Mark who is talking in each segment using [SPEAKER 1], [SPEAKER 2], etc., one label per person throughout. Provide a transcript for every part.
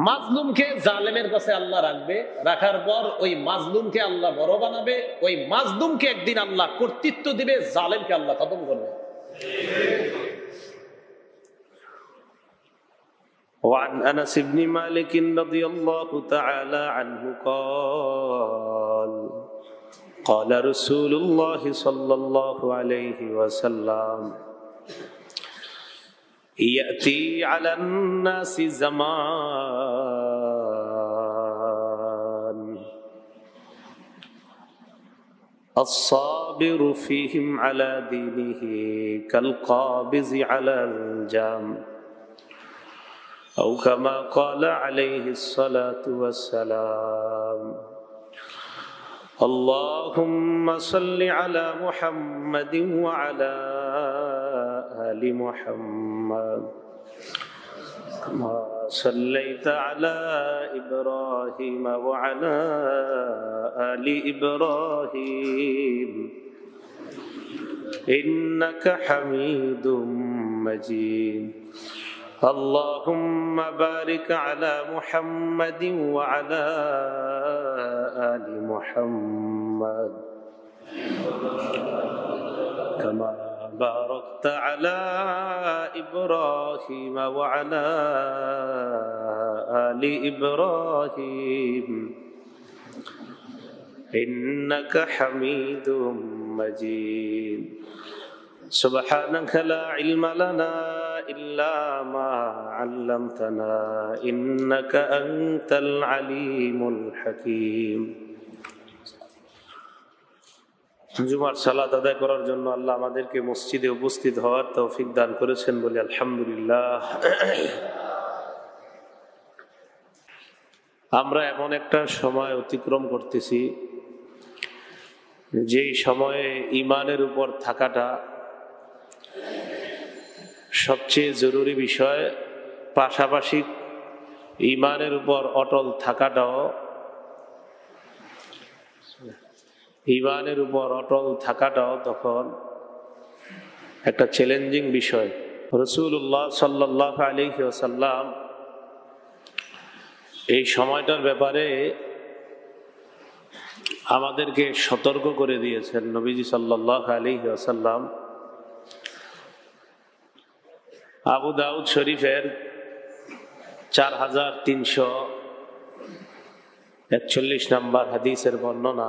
[SPEAKER 1] মাজলুমকে জালেমের কাছে আল্লাহ রাখবে, রাখার পর ওই মাজলুমকে আল্লাহ বড় বানাবে, ওই মাজলুমকে একদিন আল্লাহ কর্তৃত্ব দিবে, জালেমকে আল্লাহ খতম করবে।
[SPEAKER 2] وعن أنس بن مالك رضي الله تعالى عنه قال قال رسول الله صلى الله عليه وسلم يأتي على الناس زمان الصابر فيهم على دينه كالقابض على الجام أو كما قال عليه الصلاة والسلام اللهم صل على محمد وعلى آل محمد كما صليت على إبراهيم وعلى آل إبراهيم إنك حميد مجيد اللهم بارك على محمد وعلى آل محمد كما باركت على إبراهيم وعلى آل إبراهيم إنك حميد مجيد سبحانك لا علم لنا إلا ما علمتنا إنك أنت العليم الحكيم জুমার সালাত আদায় করার জন্য আল্লাহ আমাদেরকে মসজিদে উপস্থিত হওয়ার তৌফিক দান করেছেন বলে আলহামদুলিল্লাহ। আমরা এমন একটা সময় অতিক্রম করতেছি যেই সময়ে ঈমানের উপর থাকাটা সবচেয়ে জরুরি বিষয়, পাশাপাশি ঈমানের উপর অটল থাকাটাও তখন একটা চ্যালেঞ্জিং বিষয়। রাসূলুল্লাহ সাল্লাল্লাহু আলাইহি ওয়াসাল্লাম এই সময়টার ব্যাপারে আমাদেরকে সতর্ক করে দিয়েছেন। নবীজি সাল্লাল্লাহু আলাইহি ওয়াসাল্লাম আবু দাউদ শরীফের 4341 নম্বর হাদিসের বর্ণনা,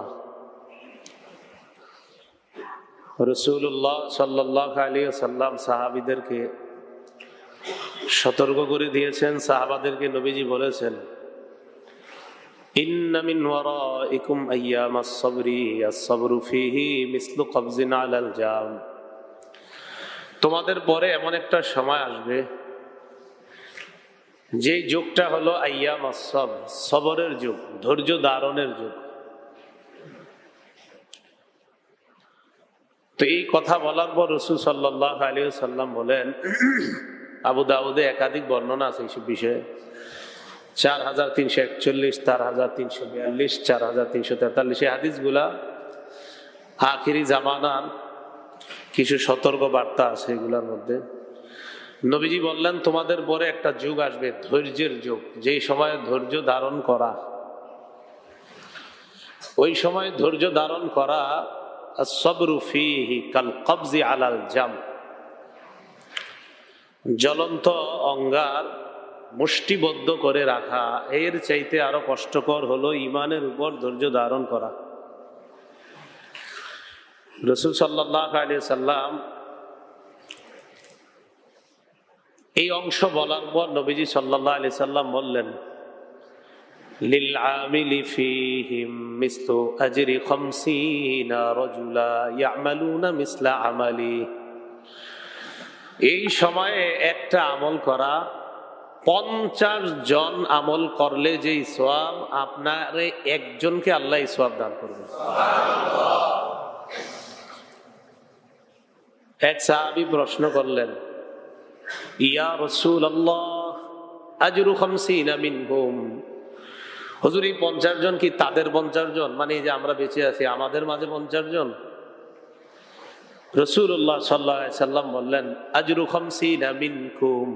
[SPEAKER 2] রাসূলুল্লাহ সাল্লাল্লাহু আলাইহি ওয়াসাল্লাম সাহাবীদেরকে সতর্ক করে দিয়েছেন। সাহাবাদেরকে নবীজি বলেছেন, ইন্না মিন ওয়ারাইকুম আইয়ামাস সাবরি আস-সাবরু ফীহি মিসলু কবজিন আলাল জাম। তোমাদের পরে এমন একটা সময় আসবে যে যুগটা হলো আইয়ামাস সাবর, সবরের যুগ, ধৈর্য ধারণের যুগ। তো এই কথা বলার পর রাসূল সাল্লাল্লাহু আলাইহি ওয়াসাল্লাম বলেন, আবু দাউদে একাধিক বর্ণনা আছে এইসব বিষয়ে, 4341, 4342, 4343 এই হাদিসগুলা আখিরি জামানার কিছু সতর্ক বার্তা আছে এগুলোর মধ্যে। নবীজি বললেন, তোমাদের পরে একটা যুগ আসবে ধৈর্যের যুগ, যেই সময় ধৈর্য ধারণ করা, ওই সময় ধৈর্য ধারণ করা আস-সাবরু ফীহি কাল কবজি আলাল জাম, জ্বলন্ত অঙ্গার মুষ্টিবদ্ধ করে রাখা, এর চাইতে আরো কষ্টকর হলো ঈমানের উপর ধৈর্য ধারণ করা। রাসূল সাল্লাল্লাহু আলাইহি ওয়াসাল্লাম এই অংশ বলার পর নবীজি সাল্লাল্লাহু আলাইহি ওয়াসাল্লাম বললেন, লিল আমিলি ফীহিম মিসলু আজরি 50 রাজুলা ইয়ামালুনা মিসলা আমালি। এই সময়ে একটা আমল করা 50 জন আমল করলে যেই সওয়াব, আপনার একজনকে আল্লাহ এই সওয়াব দান করবে। এক সাহাবী প্রশ্ন করলেন, ইয়া রাসূলুল্লাহ আজরু 50 মিনহুম, হুজুর এই 50 জন কি তাদের 50 জন, মানে এই যে আমরা বেঁচে আছি আমাদের মাঝে 50 জন? রাসূলুল্লাহ সাল্লাল্লাহু আলাইহি সাল্লাম বললেন, আজরু 50 মিনকুম,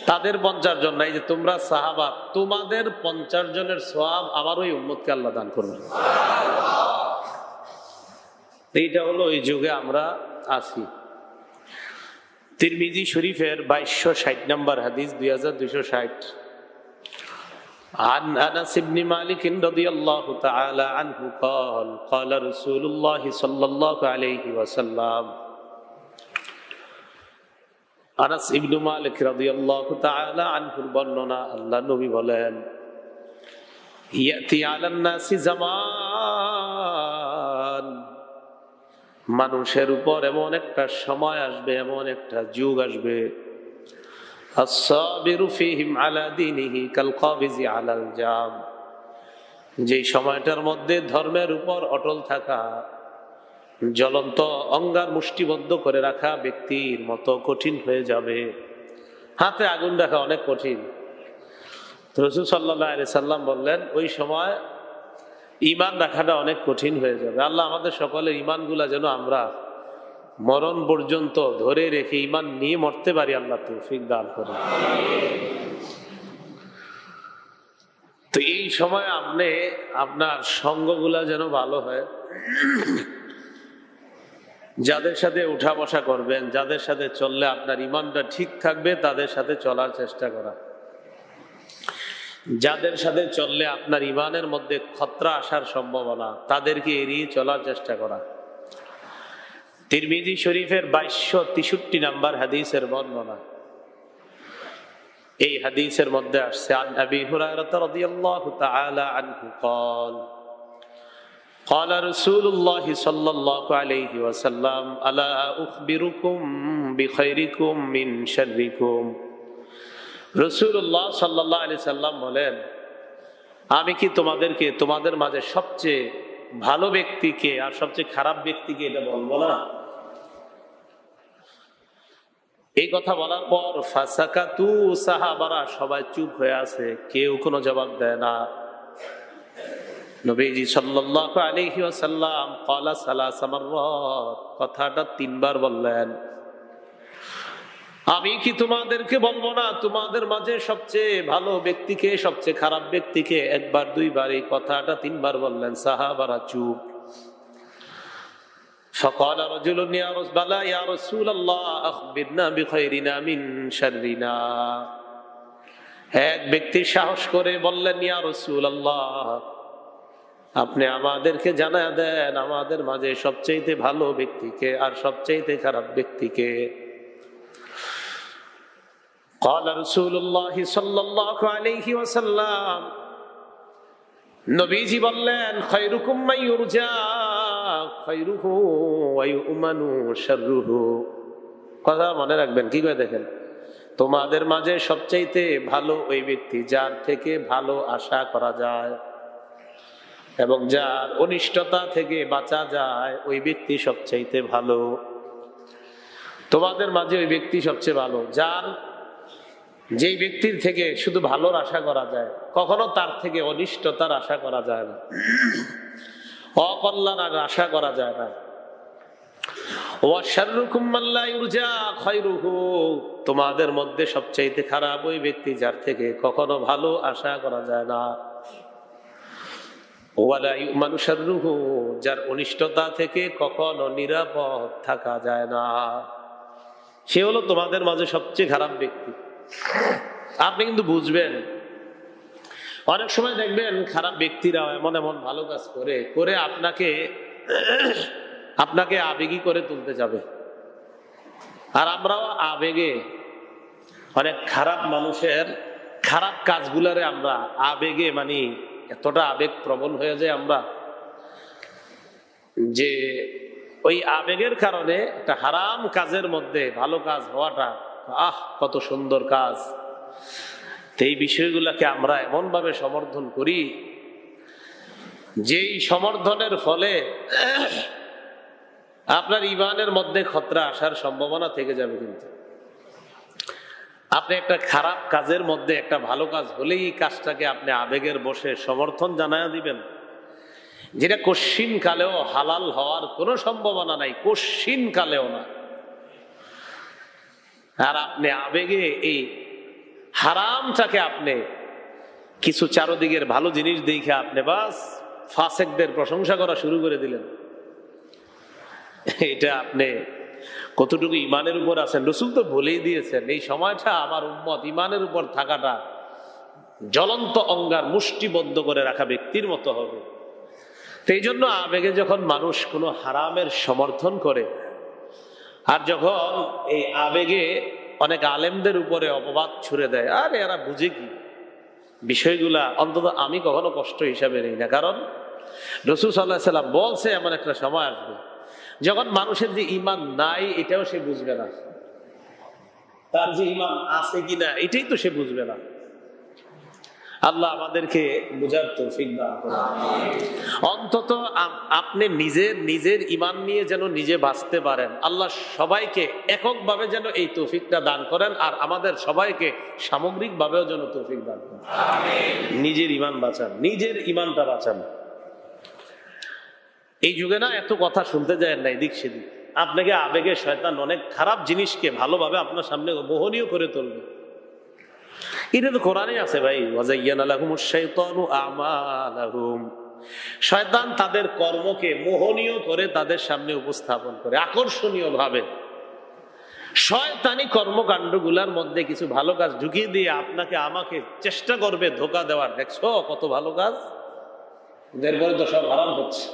[SPEAKER 2] তাদের 50 জন নাই যে তোমরা সাহাবা, তোমাদের 50 জনের সওয়াব আমার ওই উম্মতকে আল্লাহ দান করবেন। এইটা হলো ওই যুগে আমরা আছি। তিরমিজি শরীফের 2260 নম্বর হাদিস, 2260। عن أنس بن مالك رضي الله تعالى عنه قال قال رسول الله صلى الله عليه وسلم আনাস ইবনে মালিক রাদিয়াল্লাহু তাআলা আনহুর বর্ণনা, আল্লাহ নবী বলেন, ইয়াতি আলান নাসি জামান, মানুষের উপর এমন একটা সময় আসবে, এমন একটা যুগ আসবে, আস-সাবিরু ফীহিম আলা দীনিহি কাল কাবিজি আলাল জাম, যে সময়টার মধ্যে ধর্মের উপর অটল থাকা জ্বলন্ত অঙ্গার মুষ্টিবদ্ধ করে রাখা ব্যক্তির মতো কঠিন হয়ে যাবে। হাতে আগুন রাখা অনেক কঠিন। রাসূল সাল্লাল্লাহু আলাইহি সাল্লাম বললেন, ওই সময় ঈমান রাখাটা অনেক কঠিন হয়ে যাবে। আল্লাহ আমাদের সকলের ঈমানগুলা যেন আমরা মরণ পর্যন্ত ধরে রেখে ঈমান নিয়ে মরতে পারি, আল্লাহ তৌফিক দান করেন। তো এই সময় আপনি আপনার সঙ্গগুলা যেন ভালো হয়, যাদের সাথে উঠা বসা করবেন, যাদের সাথে চললে আপনার ঈমানটা ঠিক থাকবে, তাদের সাথে চলার চেষ্টা করা। যাদের সাথে চললে আপনার ঈমানের মধ্যে খতরা আসার সম্ভাবনা, তাদেরকে এড়িয়ে চলার চেষ্টা করা। তিরমিজি শরীফের 2263 নম্বর হাদিসের বর্ণনা। এই হাদিসের মধ্যে আসছে, আন আবি হুরায়রা রাদিয়াল্লাহু তাআলা আনহু قال قال رسول الله صلى الله عليه وسلم ألا أخبركم بخيركم من شركم। রাসূলুল্লাহ সাল্লাল্লাহু আলাইহি সাল্লাম বলেন, আমি কি তোমাদেরকে তোমাদের মাঝে সবচেয়ে ভালো ব্যক্তিকে আর সবচেয়ে খারাপ ব্যক্তিকে এটা বলবো না? এই কথা বলার পর ফাসাকাতু, সাহাবারা সবাই চুপ হয়ে আছে, কেউ কোনো জবাব দেয় না। নবীজি সাল্লাল্লাহু আলাইহি ওয়াসাল্লাম ক্বালা সালাসা মাররাত, কথাটা 3 বার বললেন। আমি কি তোমাদেরকে বলবো না তোমাদের মাঝে সবচেয়ে ভালো ব্যক্তিকে, সবচেয়ে খারাপ ব্যক্তিকে? একবার 2 বার এই কথাটা 3 বার বললেন, সাহাবারা চুপ। فقال رجل يا رسول الله أخبرنا بخيرنا من شرنا। এক ব্যক্তি সাহস করে বললেন, ইয়া রাসূলুল্লাহ, আপনি আমাদেরকে জানায় দেন আমাদের মাঝে সবচেয়ে ভালো ব্যক্তিকে আর সবচেয়ে খারাপ ব্যক্তিকে। قال رسول الله صلى الله عليه وسلم, নবীজি বললেন, খায়রুকুম মান ইউরজা খায়রুহু ওয়া ইউমানু শাররুহু। কথা মনে রাখবেন, কি করে দেখেন, তোমাদের মাঝে সবচেয়ে ভালো ওই ব্যক্তি যার থেকে ভালো আশা করা যায় এবং যার অনিষ্টতা থেকে বাঁচা যায়, ওই ব্যক্তি সবচেয়ে ভালো। তোমাদের মাঝে ওই ব্যক্তি সবচেয়ে ভালো যার, যেই ব্যক্তির থেকে শুধু ভালোর আশা করা যায়, কখনো তার থেকে অনিষ্টতার আশা করা যায় না, অকল্যাণের আশা করা যায় না। ওয়া শাররুকুম মান লা ইউরজা খায়রুহু, তোমাদের মধ্যে সবচেয়ে খারাপ ওই ব্যক্তি যার থেকে কখনো ভালো আশা করা যায় না। ওয়ালা ইউমানু শাররুহু, যার অনিষ্টতা থেকে কখনো নিরাপদ থাকা যায় না, সে হলো তোমাদের মাঝে সবচেয়ে খারাপ ব্যক্তি। আপনি কিন্তু বুঝবেন, অনেক সময় দেখবেন খারাপ ব্যক্তিরা এমন এমন ভালো কাজ করে করে আপনাকে আবেগী করে তুলতে যাবে। আর আমরাও আবেগে অনেক খারাপ মানুষের খারাপ কাজগুলারে আমরা আবেগে মানে এতটা আবেগ প্রবণ হয়ে যায় আমরা, যে ওই আবেগের কারণে একটা হারাম কাজের মধ্যে ভালো কাজ হওয়াটা, কত সুন্দর কাজ, এই বিষয়গুলোকে আমরা এমন ভাবে সমর্থন করি, যেই সমর্থনের ফলে আপনার ঈমানের মধ্যে খতরা আসার সম্ভাবনা থেকে যাবে। কিন্তু আপনি একটা খারাপ কাজের মধ্যে একটা ভালো কাজ হলেই এই কাজটাকে আপনি আবেগের বশে সমর্থন জানায়া দিবেন, যেটা কশ্চিন কালেও হালাল হওয়ার কোনো সম্ভাবনা নাই, কশ্চিন কালেও না। আর আপনি আবেগে এই হারামটাকে আপনি কিছু চারদিকের ভালো জিনিস দেখে আপনি বাস ফাসেকদের প্রশংসা করা শুরু করে দিলেন। এটা আপনি কতটুকু ইমানের উপর আছেন? রসুল তো বলেই দিয়েছেন এই সময়টা আমার উম্মত ইমানের উপর থাকাটা জ্বলন্ত অঙ্গার মুষ্টিবদ্ধ করে রাখা ব্যক্তির মতো হবে। তো এই জন্য আবেগে যখন মানুষ কোনো হারামের সমর্থন করে, আর যখন এই আবেগে অনেক আলেমদের উপরে অপবাদ ছুড়ে দেয়, আর এরা বুঝে কি বিষয়গুলা, অন্তত আমি কখনো কষ্ট হিসাবে নেই না। কারণ রাসূল সাল্লাল্লাহু আলাইহি সাল্লাম বলছে এমন একটা সময় আসবে যখন মানুষের যে ঈমান নাই এটাও সে বুঝবে না, তার যে ঈমান আছে কিনা এটাই তো সে বুঝবে না। আল্লাহ আমাদেরকে বুঝার তৌফিক দান করুন। অন্তত আপনি নিজের ঈমান নিয়ে যেন নিজে বাঁচতে পারেন। আল্লাহ সবাইকে এককভাবে যেন এই তৌফিকটা দান করেন, আর আমাদের সবাইকে সামগ্রিকভাবেও যেন তৌফিক দান করেন। নিজের ঈমান বাঁচান, নিজের ঈমানটা বাঁচান। এই যুগে না এত কথা শুনতে যায় না এদিক সেদিক। আপনাকে আবেগে শয়তান অনেক খারাপ জিনিসকে ভালোভাবে আপনার সামনে মোহনীয় করে তুলবে। এটা তো কোরআনে আছে ভাই, ওয়াজাইয়ানা লাহুমুশ শাইতানু আমালাহুম। শয়তান তাদের কর্মকে মোহনীয় করে তাদের সামনে উপস্থাপন করে আকর্ষণীয় ভাবে। শয়তানি কর্মকাণ্ডগুলোর মধ্যে কিছু ভালো কাজ ঢুকিয়ে দিয়ে আপনাকে আমাকে চেষ্টা করবে ধোঁকা দেওয়ার। দেখছো কত ভালো কাজ, এরপরে তো সব হারাম হচ্ছে।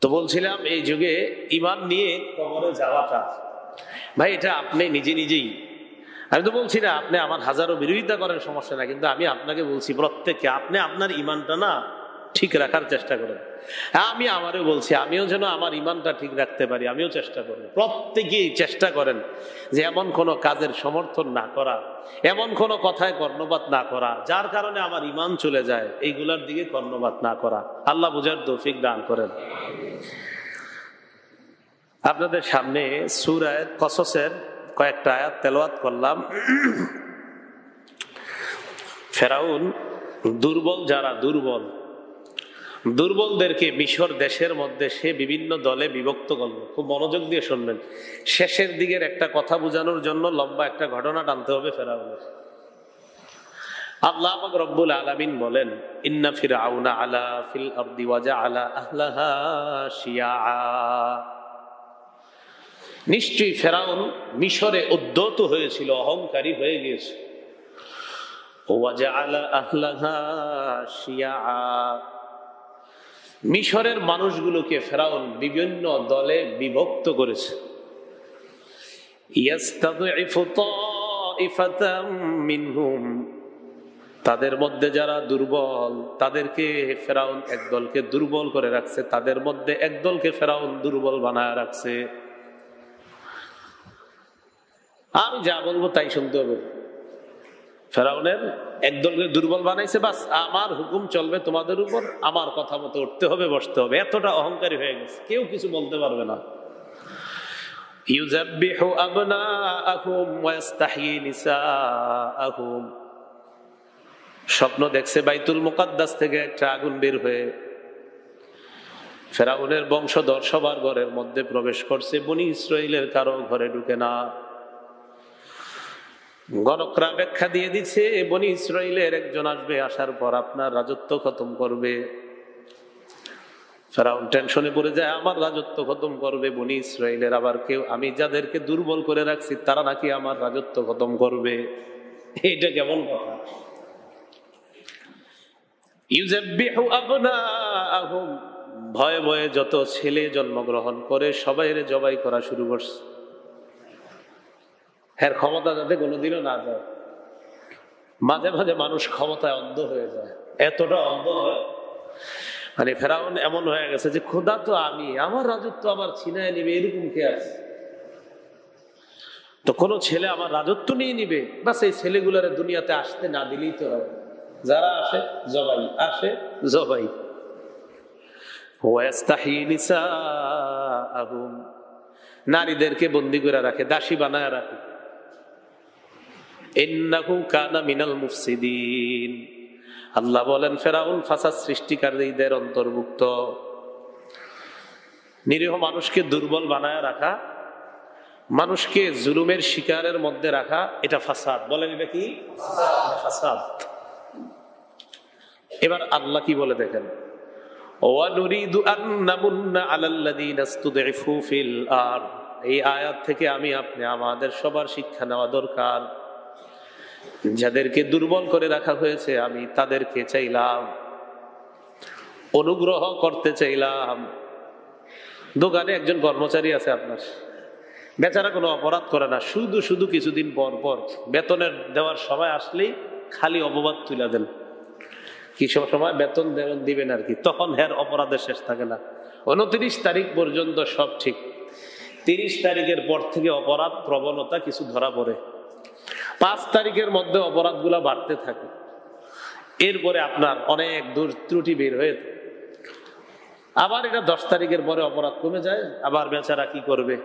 [SPEAKER 2] তো বলছিলাম এই যুগে ঈমান নিয়ে কবরে যাওয়াটা ভাই, এটা আপনি নিজেই, আমি তো বলছি না আপনি আমার হাজারো বিরোধিতা করেন সমস্যা না, কিন্তু আমি আপনাকে বলছি প্রত্যেককে আপনি আপনার ঈমানটা না ঠিক রাখার চেষ্টা করেন। আমি আমারও বলছি আমিও যেন আমার ঈমানটা ঠিক রাখতে পারি, আমিও চেষ্টা করি। প্রত্যেকেই চেষ্টা করেন যে এমন কোনো কাজের সমর্থন না করা, এমন কোনো কথায় কর্ণপাত না করা যার কারণে আমার ঈমান চলে যায়, এইগুলার দিকে কর্ণপাত না করা। আল্লাহ বুঝার তৌফিক দান করেন। আপনাদের সামনে সূরা কসসের কয়েকটা আয়াত তেলাওয়াত করলাম। ফেরাউন দুর্বল, যারা দুর্বলদেরকে মিশর দেশের মধ্যে সে বিভিন্ন দলে বিভক্ত করলো। খুব মনোযোগ দিয়ে শুনবেন, শেষের দিকের একটা কথা বোঝানোর জন্য লম্বা একটা ঘটনা টানতে হবে ফেরাউনের। আল্লাহ পাক রব্বুল আলামিন বলেন, ইন্না ফিরআউনা আলা ফিল আরদি ওয়া জাআলা আহলাহা শিয়াআ। নিশ্চয়ই ফেরাউন মিশরে উদ্ধত হয়েছিল, অহংকারী হয়ে গিয়েছে। ওয়া জাআলা আহলাহা শিয়াআ, মিশরের মানুষগুলোকে ফেরাউন বিভিন্ন দলে বিভক্ত করেছে। ইয়াস্তাযইফু তাইফাতাম মিনহুম, তাদের মধ্যে যারা দুর্বল তাদেরকে ফেরাউন একদলকে দুর্বল করে রাখছে, তাদের মধ্যে একদলকে ফেরাউন দুর্বল বানায় রাখছে। আমি যা বলবো তাই শুনতে হবে। ফেরাউনের একদলকে দুর্বল বানাইছে, বাস আমার হুকুম চলবে তোমাদের উপর, আমার কথা মতো উঠতে হবে বসতে হবে। এতটা অহংকারী হয়ে গেছে, কেউ কিছু বলতে পারবে না। ইউযাব্বিহু আবনাআহুম ওয়া ইস্তাহয়ী নিসাআহুম, স্বপ্ন দেখছে বাইতুল মুকাদ্দাস থেকে একটা আগুন বের হয়ে ফেরাউনের বংশধর সবার ঘরের মধ্যে প্রবেশ করছে, বনি ইসরাইলের কারো ঘরে ঢুকে না। গণকরা ব্যাখ্যা দিয়ে দিচ্ছে বনি ইসরাইলের একজন আসবে, আসার পর আপনার রাজত্ব খতম করবে। ফেরাউন টেনশনে পড়ে যায়, আমার রাজত্ব খতম করবে বনি ইসরাইলের আবার কেউ, আমি যাদেরকে দুর্বল করে রাখছি তারা নাকি আমার রাজত্ব খতম করবে। এইটা কেমন কথা? ইউযাব্বিহু আবনাআহুম, ভয়ে ভয়ে যত ছেলে জন্মগ্রহণ করে সবাইরে জবাই করা শুরু করছে। এর ক্ষমতা যাতে কোনোদিনও না যায়। মাঝে মাঝে মানুষ ক্ষমতায় অন্ধ হয়ে যায়, এতটা অন্ধ হয় মানে ফেরাউন এমন হয়ে গেছে যে খোদা তো আমি, আমার রাজত্ব আমার ছিনায় নিবে এরকম কে আছে? তো কোনো ছেলে আমার রাজত্ব নিয়ে নিবে, বাস এই ছেলেগুলারে দুনিয়াতে আসতে না দিলেই তো হয়। যারা আসে জবাই, আসে জবাই। ওয়াস্তাহয়ী নিসাআহুম, নারীদেরকে বন্দী করে রাখে, দাসী বানায় রাখে। ইন্নাহু কানা মিনাল মুফসিদিন, আল্লাহ বলেন ফেরাউন ফাসাদ সৃষ্টিকারীদের অন্তর্ভুক্ত। নিরীহ মানুষকে দুর্বল বানায় রাখা, মানুষকে জুলুমের শিকারের মধ্যে রাখা এটা ফাসাদ। বলেন এটা কি ফাসাদ? এবার আল্লাহ কি বলে দেখেন, ওয়ানুরিদু আন নামুন্না আলাল্লাযীনা ইসতুদঈফু ফিল আরদ। এই আয়াত থেকে আমি আপনি আমাদের সবার শিক্ষা নেওয়া দরকার। যাদেরকে দুর্বল করে রাখা হয়েছে আমি তাদেরকে চাইলাম অনুগ্রহ করতে চাইলাম। দোকানে একজন কর্মচারী আছে আপনার, বেচারা কোনো অপরাধ করে না, শুধু শুধু কিছুদিন পর পর বেতনের দেওয়ার সময় আসলেই খালি অপবাদ তুলে দেন। কি সময় বেতন দিবেন আর কি, তখন হের অপরাধের শেষ থাকে না। 29 তারিখ পর্যন্ত সব ঠিক, 30 তারিখের পর থেকে অপরাধ প্রবণতা কিছু ধরা পড়ে, 5 তারিখের মধ্যে অপরাধগুলা বাড়তে থাকে, এরপরে আপনার অনেক দূর ত্রুটি বের হয়ে আবার এটা 10 তারিখের পরে অপরাধ কমে যায়, আবার বেচারা কি করবে,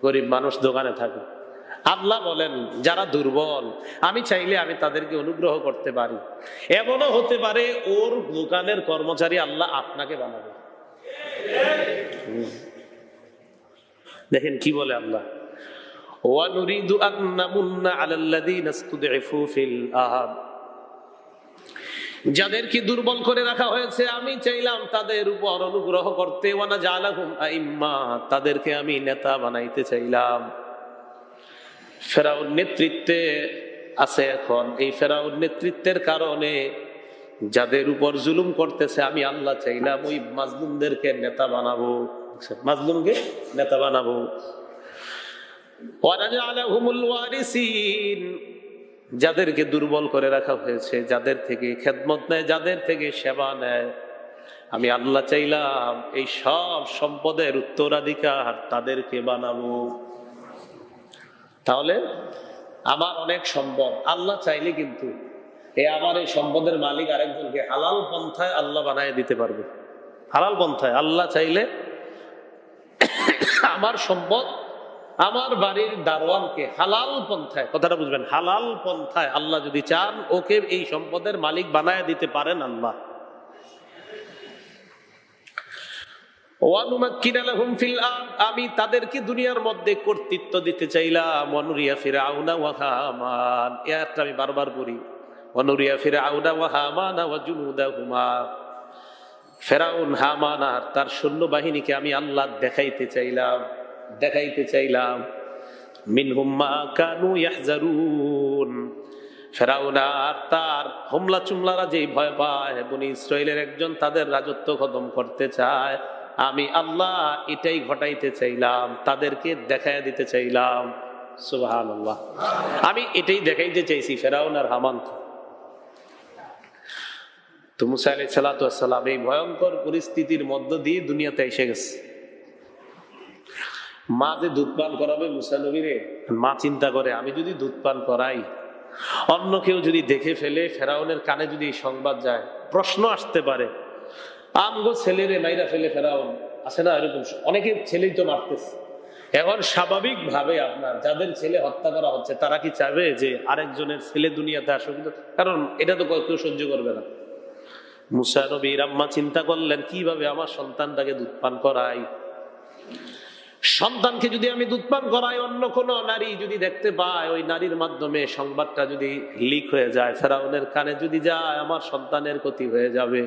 [SPEAKER 2] গরিব মানুষ দোকানে থাকে। আল্লাহ বলেন যারা দুর্বল আমি চাইলে আমি তাদেরকে অনুগ্রহ করতে পারি। এমনও হতে পারে ওর দোকানের কর্মচারী আল্লাহ আপনাকে বানাবে। দেখেন কি বলে আল্লাহ, ওয়ানুরিদু আন নামুন্না আলাল্লাযীনা ইসতুদঈফু ফিল আরদ। যাদেরকে দুর্বল করে রাখা হয়েছে আমি চাইলাম তাদের উপর অনুগ্রহ করতে। ওয়ানাজআলাহুম আইম্মা, তাদেরকে আমি নেতা বানাইতে চাইলাম। ফেরাউন নেতৃত্বে আছে এখন, এই ফেরাউন নেতৃত্বের কারণে যাদের উপর জুলুম করতেছে আমি আল্লাহ চাইলাম ওই মাজলুমদেরকে নেতা বানাবো, মাজলুমকে নেতা বানাবো। ওয়ানাজআলাহুমুল ওয়ারিসিন, যাদেরকে দুর্বল করে রাখা হয়েছে, যাদের থেকে খেদমত নেয়, যাদের থেকে সেবা নেয়, আমি আল্লাহ চাইলাম এই সব সম্পদের উত্তরাধিকার তাদেরকে বানাবো। তাহলে আমার অনেক সম্পদ, আল্লাহ চাইলে কিন্তু আমার এই সম্পদের মালিক আরেকজনকে হালাল পন্থায় আল্লাহ বানায় দিতে পারবে। হালাল পন্থায় আল্লাহ চাইলে আমার সম্পদ, আমার বাড়ির দারোয়ানকে হালাল পন্থায়, কথাটা বুঝবেন, হালাল পন্থায় আল্লাহ যদি চান ওকে এই সম্পদের মালিক বানায় দিতে পারেন আল্লাহ। আমি তাদেরকে দুনিয়ার মধ্যে কর্তৃত্ব দিতে চাইলাম। ওয়ানুরিয়া ফিরআউনা ওয়া হামান, এটা আমি বারবার পড়ি, ওয়ানুরিয়া ফিরআউনা ওয়া হামানা ওয়া জুনুদাহুমা। ফেরাউন হামান আর তার সৈন্যবাহিনীকে আমি আল্লাহ দেখাইতে চাইলাম মিনহুম মা কানু ইয়াহজারুন। ফেরাউন আর তার হোমলা চুমলারা যেই ভয় পায়, বনি ইসরাইলের একজন তাদের রাজত্ব খতম করতে চায়, আমি আল্লাহ এটাই ঘটাইতে চাইলাম, তাদেরকে দেখাইয়া দিতে চাইলাম। সুবহানাল্লাহ, আমি এটাই দেখাইতে চাইছি ফেরাউন আর হামান। তো মুসা আলাইহিস সালাতু ওয়াস সালাম এই ভয়ঙ্কর পরিস্থিতির মধ্য দিয়ে দুনিয়াতে এসে গেছে। মা যে দুধ পান করাবে মুসা নবীরে, মা চিন্তা করে আমি যদি দুধ পান করাই, অন্য কেউ যদি দেখে ফেলে, ফেরাউনের কানে যদি এই সংবাদ যায়, প্রশ্ন আসতে পারে আমগো ছেলেরে মাইরা ফেলে ফেরাউন, আছে না এরকম অনেকের ছেলেই তো মারতেছে। এখন স্বাভাবিক ভাবে আপনার যাদের ছেলে হত্যা করা হচ্ছে তারা কি চাইবে যে আরেকজনের ছেলে দুনিয়াতে আসুক? কারণ এটা তো কেউ সহ্য করবে না। মুসা নবীর আম্মা চিন্তা করলেন কিভাবে আমার সন্তানটাকে দুধ পান করাই। সন্তানকে যদি আমি দুধ পান করাই, অন্য কোন নারী যদি দেখতে পায়, ওই নারীর মাধ্যমে সংবাদটা যদি লিক হয়ে যায়, ফেরাউনের কানে যদি যায়, আমার সন্তানের ক্ষতি হয়ে যাবে।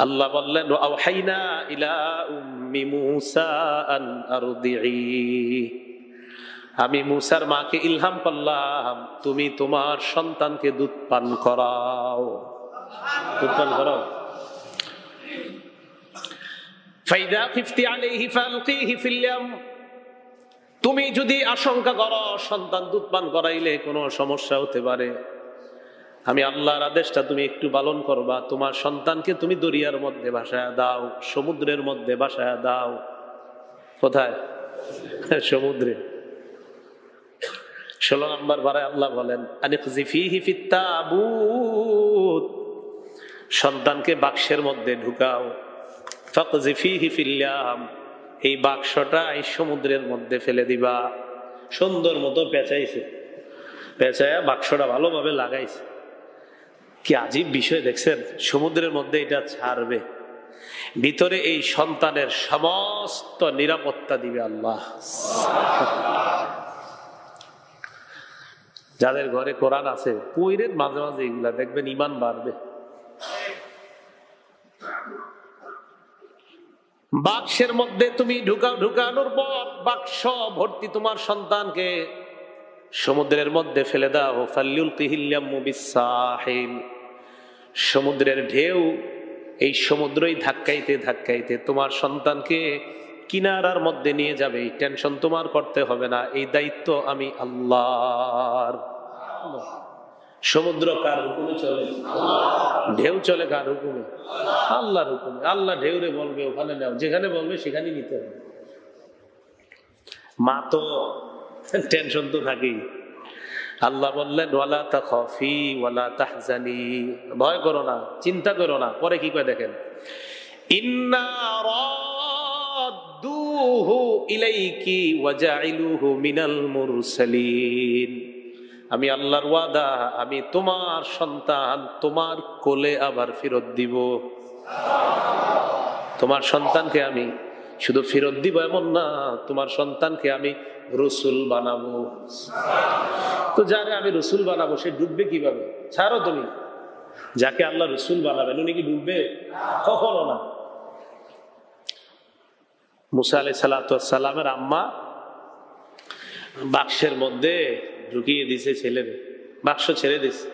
[SPEAKER 2] আল্লাহ বললেন আওহাইনা ইলা উম্মি মূসা আন আরদিই, আমি মূসার মাকে ইলহাম করলাম তুমি তোমার সন্তানকে দুধ পান করাও, দুধ পান করাও। ফাইদা খিফতি আলাইহি ফালকিহি ফিল ইয়াম, তুমি যদি আশঙ্কা করো সন্তান দুধ পান করাইলে কোনো সমস্যা হতে পারে, আমি আল্লাহর আদেশটা তুমি একটু পালন করবা, তোমার সন্তানকে তুমি দরিয়ার মধ্যে ভাসায় দাও, সমুদ্রের মধ্যে ভাসায় দাও। কোথায়? সমুদ্রে। 16 নম্বর বারে আল্লাহ বলেন আনিকযিফিহি ফিত তাবুত, সন্তানকে বাক্সের মধ্যে ঢুকাও। ফাকযিফিহি ফিল ইয়াম, এই বাক্সটা এই সমুদ্রের মধ্যে ফেলে দিবা। সুন্দর মতো পেঁচাইছে, পেঁচায়া বাক্সটা ভালোভাবে লাগাইছে। কি আজীব বিষয় দেখছেন, সমুদ্রের মধ্যে এটা ছাড়বে। ভিতরে এই সন্তানের সমস্ত নিরাপত্তা দিবে আল্লাহ। যাদের ঘরে কোরআন আছে পইরেন মাঝে মাঝে এগুলা, দেখবেন ইমান বাড়বে। বাক্সের মধ্যে তুমি ঢুকানোর পর বাক্স ভর্তি তোমার সন্তানকে সমুদ্রের মধ্যে ফেলে দাও। ফাল্যুলকিহিল ইয়াম্মু বিসাহিল, সমুদ্রের ঢেউ এই সমুদ্রই ধাক্কাইতে ধাক্কাইতে তোমার সন্তানকে কিনারার মধ্যে নিয়ে যাবে। এই টেনশন তোমার করতে হবে না, এই দায়িত্ব আমি আল্লাহর। সমুদ্র কার হুকুমে চলে? ঢেউ চলে কার হুকুমে? আল্লাহর হুকুমে। আল্লাহ ঢেউরে বলবে ওখানে নাও, যেখানে বলবে সেখানে নিতে হবে। মা তো টেনশন তো থাকেই। আল্লাহ বললেন ওয়ালা তাখাফি ওয়ালা তাহজানি, ভয় করো না, চিন্তা করো না। পরে কি কয় দেখেন, ইন্না রাদ্দুহু ইলাইকি ওয়া জাইলুহু মিনাল মুরসালিন, আমি আল্লাহর ওয়াদা, আমি তোমার সন্তান তোমার কোলে আবার ফেরত দিব। তোমার সন্তানকে আমি শুধু ফেরত দিব এমন না, তোমার সন্তানকে আমি রসুল বানাবো। তো যারে আমি রসুল বানাবো সে ডুববে কিভাবে? ছাড়ো তুমি, যাকে আল্লাহ রসুল বানাবেন উনি কি ডুববে? কখনো না। মুসা আলাইহিস সালাতু ওয়াস সালামের আম্মা বাক্সের মধ্যে ঢুকিয়ে দিছে ছেলেরে, বাক্স ছেড়ে দিছে।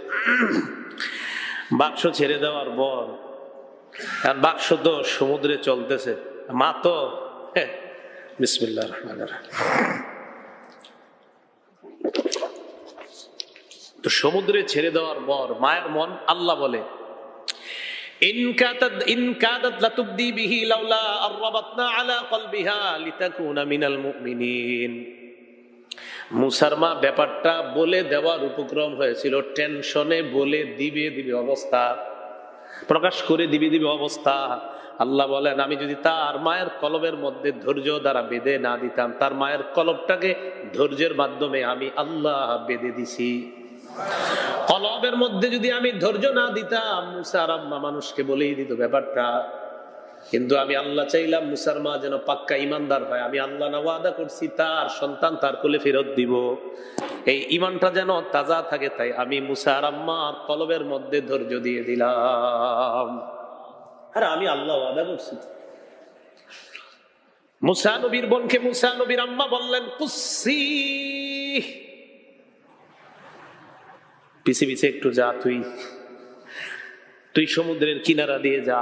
[SPEAKER 2] বাক্স ছেড়ে দেওয়ার পর বাক্স তো সমুদ্রে চলতেছে, মা তো বিসমিল্লাহির রহমানির রহিম, তো সমুদ্রে ছেড়ে দেওয়ার পর মায়ের মন, আল্লাহ বলে ইন কাদাত লাতুবদি বিহি লাউলা আরবাতনা আলা কলবিহা লিতাকুনা মিনাল মুমিনিন। মুসার মা ব্যাপারটা বলে দেওয়ার উপক্রম হয়েছিল, টেনশনে বলে দিবে অবস্থা, প্রকাশ করে দিবে অবস্থা। আল্লাহ বলেন আমি যদি তার মায়ের কলবের মধ্যে ধৈর্য দ্বারা বেঁধে না দিতাম, তার মায়ের কলবটাকে ধৈর্যের মাধ্যমে আমি আল্লাহ বেঁধে দিছি। কলবের মধ্যে যদি আমি ধৈর্য না দিতাম, মুসার আম্মা মানুষকে বলেই দিত ব্যাপারটা। কিন্তু আমি আল্লাহ চাইলাম মুসার মা যেন পাক্কা ইমানদার হয়। আমি আল্লাহ না ওয়াদা করছি তার সন্তান তার কোলে ফেরত দিব, এই ইমানটা যেন তাজা থাকে, তাই আমি মুসার আম্মার কলবের মধ্যে ধৈর্য দিয়ে দিলাম। আরে আমি আল্লাহ ওয়াদা করছি। মুসা নবীর বোনকে মুসা নবীর আম্মা বললেন কুসি, পিছে পিছে একটু যা, তুই সমুদ্রের কিনারা দিয়ে যা,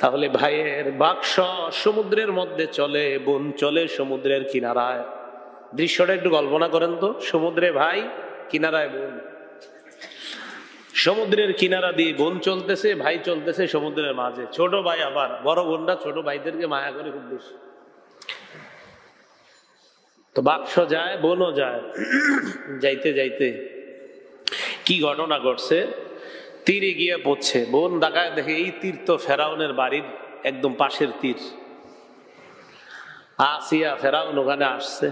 [SPEAKER 2] তাহলে ভাইয়ের বাক্স সমুদ্রের মধ্যে চলে, বোন চলে সমুদ্রের কিনারায়। দৃশ্যটা একটু কল্পনা করেন তো, সমুদ্রে ভাই, কিনারায় বোন। সমুদ্রের কিনারা দিয়ে বোন চলতেছে, ভাই চলতেছে সমুদ্রের মাঝে। ছোট ভাই আবার বড় বোনরা ছোট ভাইদেরকে মায়া করে খুব বেশি। তো বাক্স যায়, বোনও যায়। যাইতে যাইতে কি ঘটনা ঘটছে, তীরে গিয়ে পড়ছে। বোন তাকায় দেখে এই তীর তো ফেরাউনের বাড়ির একদম পাশের তীর। আসিয়া ফেরাউন ওখানে আসছে।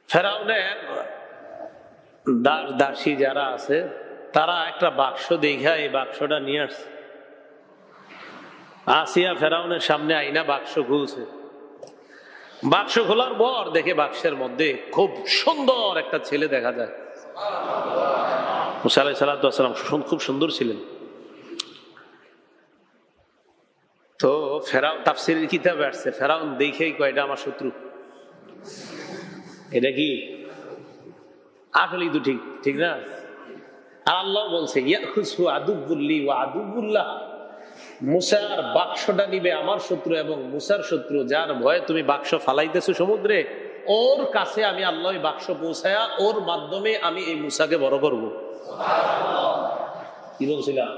[SPEAKER 2] ফেরাউনের দাস দাসী যারা আছে তারা একটা বাক্স দেখা এই বাক্সটা নিয়ে আসছে। আসিয়া ফেরাউনের সামনে আইনা বাক্স খুলছে। বাক্স খোলার পর দেখে বাক্সের মধ্যে খুব সুন্দর একটা ছেলে দেখা যায়। মুসা আলাইহিস সালাতু ওয়াস সালাম খুব সুন্দর ছিলেন। তো ফেরাউন তাফসীরের কিতাবে আসছে, ফেরাউন দেখেই কয় এটা আমার শত্রু। এটা কি আসলেই তো ঠিক, ঠিক না? আর আল্লাহ বলছে ইয়াখুযু আদুবুল্লি ওয়া আদুবুল্লাহ, মুসার বাক্সটা নিবে আমার শত্রু এবং মুসার শত্রু, যার ভয়ে তুমি বাক্স ফালাইতেছো সমুদ্রে, ওর কাছে আমি আল্লাহ বাক্স পৌঁছায়া ওর মাধ্যমে আমি এই মুসাকে বড় করব। কি বলছিলাম?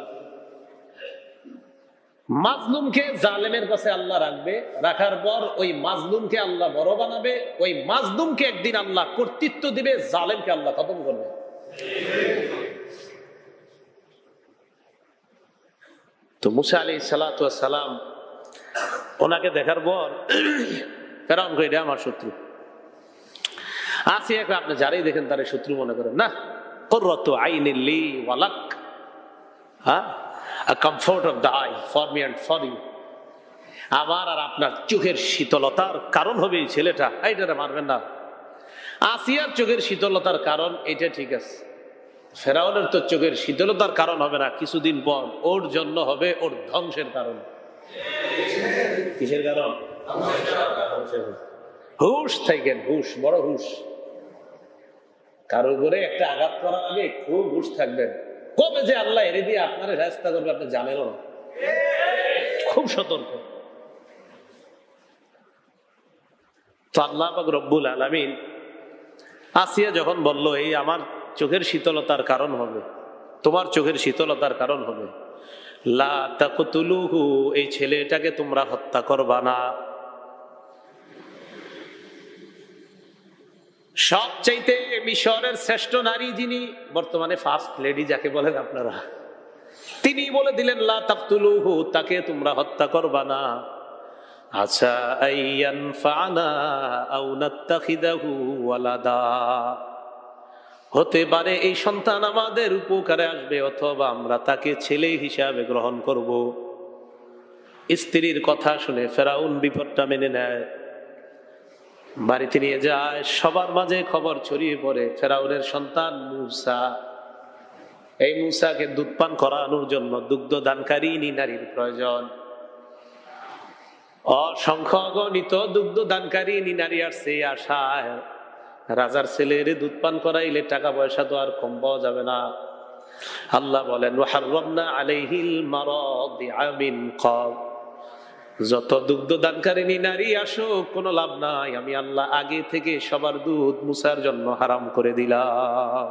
[SPEAKER 2] মাজলুমকে জালেমের কাছে আল্লাহ রাখবে, রাখার পর ওই মাজলুমকে আল্লাহ বড় বানাবে, ওই মাজলুমকে একদিন আল্লাহ কর্তৃত্ব দিবে, জালেমকে আল্লাহ খতম করবে। তো মুসা আলাইহিস সালাতু ওয়াস সালাম ওনাকে দেখার পর ফেরাউন কই এটা আমার শত্রু। আসিয়া আপনি যারাই দেখেন তারে শত্রু মনে করেন না, কুররাতু আইনিল লি ওয়া লাক। হ্যাঁ, a comfort of the eye for me and for you. আমার আর আপনার চোখের শীতলতার কারণ হবে এই ছেলেটা, এইটারে মারবেন না। আসিয়ার চোখের শীতলতার কারণ এটা ঠিক আছে, ফেরাউনের তো চোখের শীতলতার কারণ হবে না, কিছুদিন পর ওর জন্য হবে ওর ধ্বংসের কারণ। কিসের কারণ? হুশ থাকেন, হুশ, বড় হুশ। কারো উপরে একটা আঘাত করার আগে খুব হুশ থাকবেন। কবে যে আল্লাহ এনে দিয়ে আপনার রাস্তা করবে আপনি জানেনও না, খুব সতর্ক। তো আল্লাহ পাক রব্বুল আলামিন আসিয়া যখন বলল এই আমার চোখের শীতলতার কারণ হবে, তোমার চোখের শীতলতার কারণ হবে, লা তাকতুলুহু, এই ছেলেটাকে তোমরা হত্যা করবা না। সবচাইতে মিশরের শ্রেষ্ঠ নারী যিনি বর্তমানে ফার্স্ট লেডি যাকে বলেন আপনারা, তিনি বলে দিলেন লা তাকতুলুহু, তাকে তোমরা হত্যা করবা না। আচ্ছা, আইয়ানফানা আও নাত্তাখিদাহু ওয়ালাদা, হতে পারে এই সন্তান আমাদের উপকারে আসবে অথবা আমরা তাকে ছেলে হিসাবে গ্রহণ করব। স্ত্রীর কথা শুনে ফেরাউন বিপদটা মেনে নেয়, বাড়িতে নিয়ে যায়, সবার মাঝে খবর ছড়িয়ে পড়ে ফেরাউনের সন্তান মূসা। এই মূসাকে দুধ পান করানোর জন্য দুগ্ধ দানকারী নারীর প্রয়োজন। অসংখ্য অগণিত দুগ্ধ দানকারী নারী আসছে, আশায় রাজার ছেলের দুধ পান করাইলে টাকা পয়সা তো আর কম পাওয়া যাবে না। আল্লাহ বলেন ওয়াহাররামনা আলাইহিল মারাদিআ মিন ক্বাব, যত দুগ্ধ দানকারিনী নারী আসো কোনো লাভ নাই, আমি আল্লাহ আগে থেকে সবার দুধ মুসার জন্য হারাম করে দিলাম।